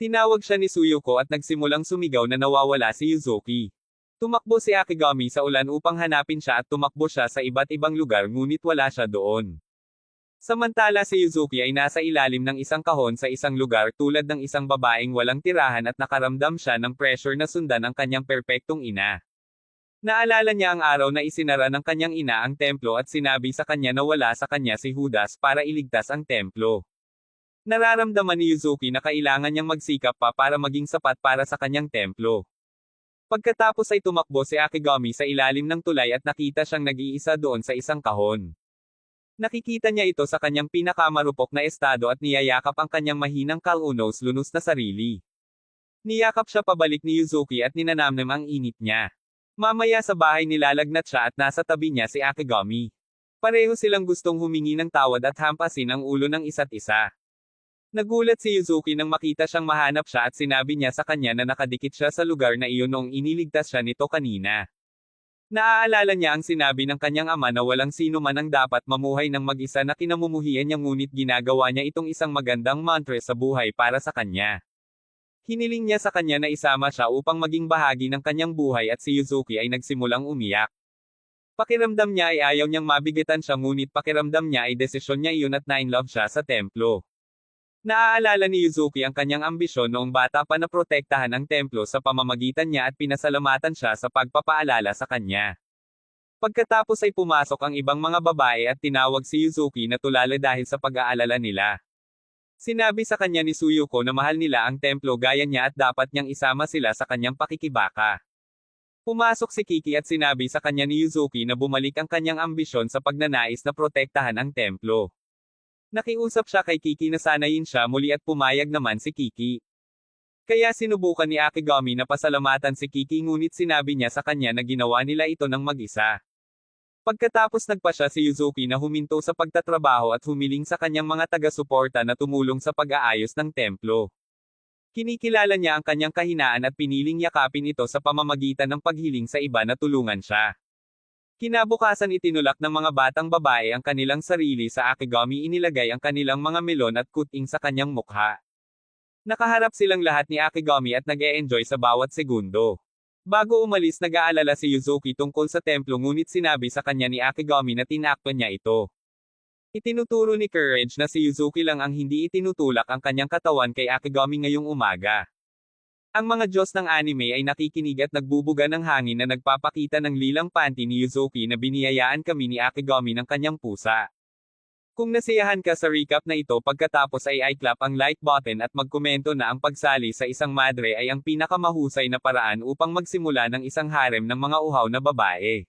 Tinawag siya ni Tsuyuko at nagsimulang sumigaw na nawawala si Yuzuki. Tumakbo si Akigami sa ulan upang hanapin siya at tumakbo siya sa iba't ibang lugar ngunit wala siya doon. Samantala si Yuzuki ay nasa ilalim ng isang kahon sa isang lugar tulad ng isang babaeng walang tirahan at nakaramdam siya ng pressure na sundan ang kanyang perpektong ina. Naalala niya ang araw na isinara ng kanyang ina ang templo at sinabi sa kanya na wala sa kanya si Judas para iligtas ang templo. Nararamdaman ni Yuzuki na kailangan niyang magsikap pa para maging sapat para sa kanyang templo. Pagkatapos ay tumakbo si Akigami sa ilalim ng tulay at nakita siyang nag-iisa doon sa isang kahon. Nakikita niya ito sa kanyang pinakamarupok na estado at niyayakap ang kanyang mahinang kalunos-lunos na sarili. Niyakap siya pabalik ni Yuzuki at ninanamnam ang init niya. Mamaya sa bahay nilalagnat siya at nasa tabi niya si Akigami. Pareho silang gustong humingi ng tawad at hampasin ang ulo ng isa't isa. Nagulat si Yuzuki nang makita siyang mahanap siya at sinabi niya sa kanya na nakadikit siya sa lugar na iyon noong iniligtas siya nito kanina. Naaalala niya ang sinabi ng kanyang ama na walang sino man ang dapat mamuhay ng mag-isa na kinamumuhian niya ngunit ginagawa niya itong isang magandang mantra sa buhay para sa kanya. Hiniling niya sa kanya na isama siya upang maging bahagi ng kanyang buhay at si Yuzuki ay nagsimulang umiyak. Pakiramdam niya ay ayaw niyang mabigatan siya ngunit pakiramdam niya ay desisyon niya iyon at na-inlove siya sa templo. Naaalala ni Yuzuki ang kanyang ambisyon noong bata pa na protektahan ang templo sa pamamagitan niya at pinasalamatan siya sa pagpapaalala sa kanya. Pagkatapos ay pumasok ang ibang mga babae at tinawag si Yuzuki na tulala dahil sa pag-aalala nila. Sinabi sa kanya ni Suyuko na mahal nila ang templo gaya niya at dapat niyang isama sila sa kanyang pakikibaka. Pumasok si Kiki at sinabi sa kanya ni Yuzuki na bumalik ang kanyang ambisyon sa pagnanais na protektahan ang templo. Nakiusap siya kay Kiki na sanayin siya muli at pumayag naman si Kiki. Kaya sinubukan ni Akigami na pasalamatan si Kiki ngunit sinabi niya sa kanya na ginawa nila ito ng mag-isa. Pagkatapos nagpa siya si Yuzuki na huminto sa pagtatrabaho at humiling sa kanyang mga taga-suporta na tumulong sa pag-aayos ng templo. Kinikilala niya ang kanyang kahinaan at piniling yakapin ito sa pamamagitan ng paghiling sa iba na tulungan siya. Kinabukasan itinulak ng mga batang babae ang kanilang sarili sa Akigami, inilagay ang kanilang mga melon at kuting sa kanyang mukha. Nakaharap silang lahat ni Akigami at nag-e-enjoy sa bawat segundo. Bago umalis nag-aalala si Yuzuki tungkol sa templo ngunit sinabi sa kanya ni Akigami na tinakpan niya ito. Itinuturo ni Courage na si Yuzuki lang ang hindi itinutulak ang kanyang katawan kay Akigami ngayong umaga. Ang mga Diyos ng anime ay nakikinig at nagbubuga ng hangin na nagpapakita ng lilang panty ni Yuzuki na biniyayaan kami ni Akigami ng kanyang pusa. Kung nasiyahan ka sa recap na ito pagkatapos ay i-clap ang like button at magkomento na ang pagsali sa isang madre ay ang pinakamahusay na paraan upang magsimula ng isang harem ng mga uhaw na babae.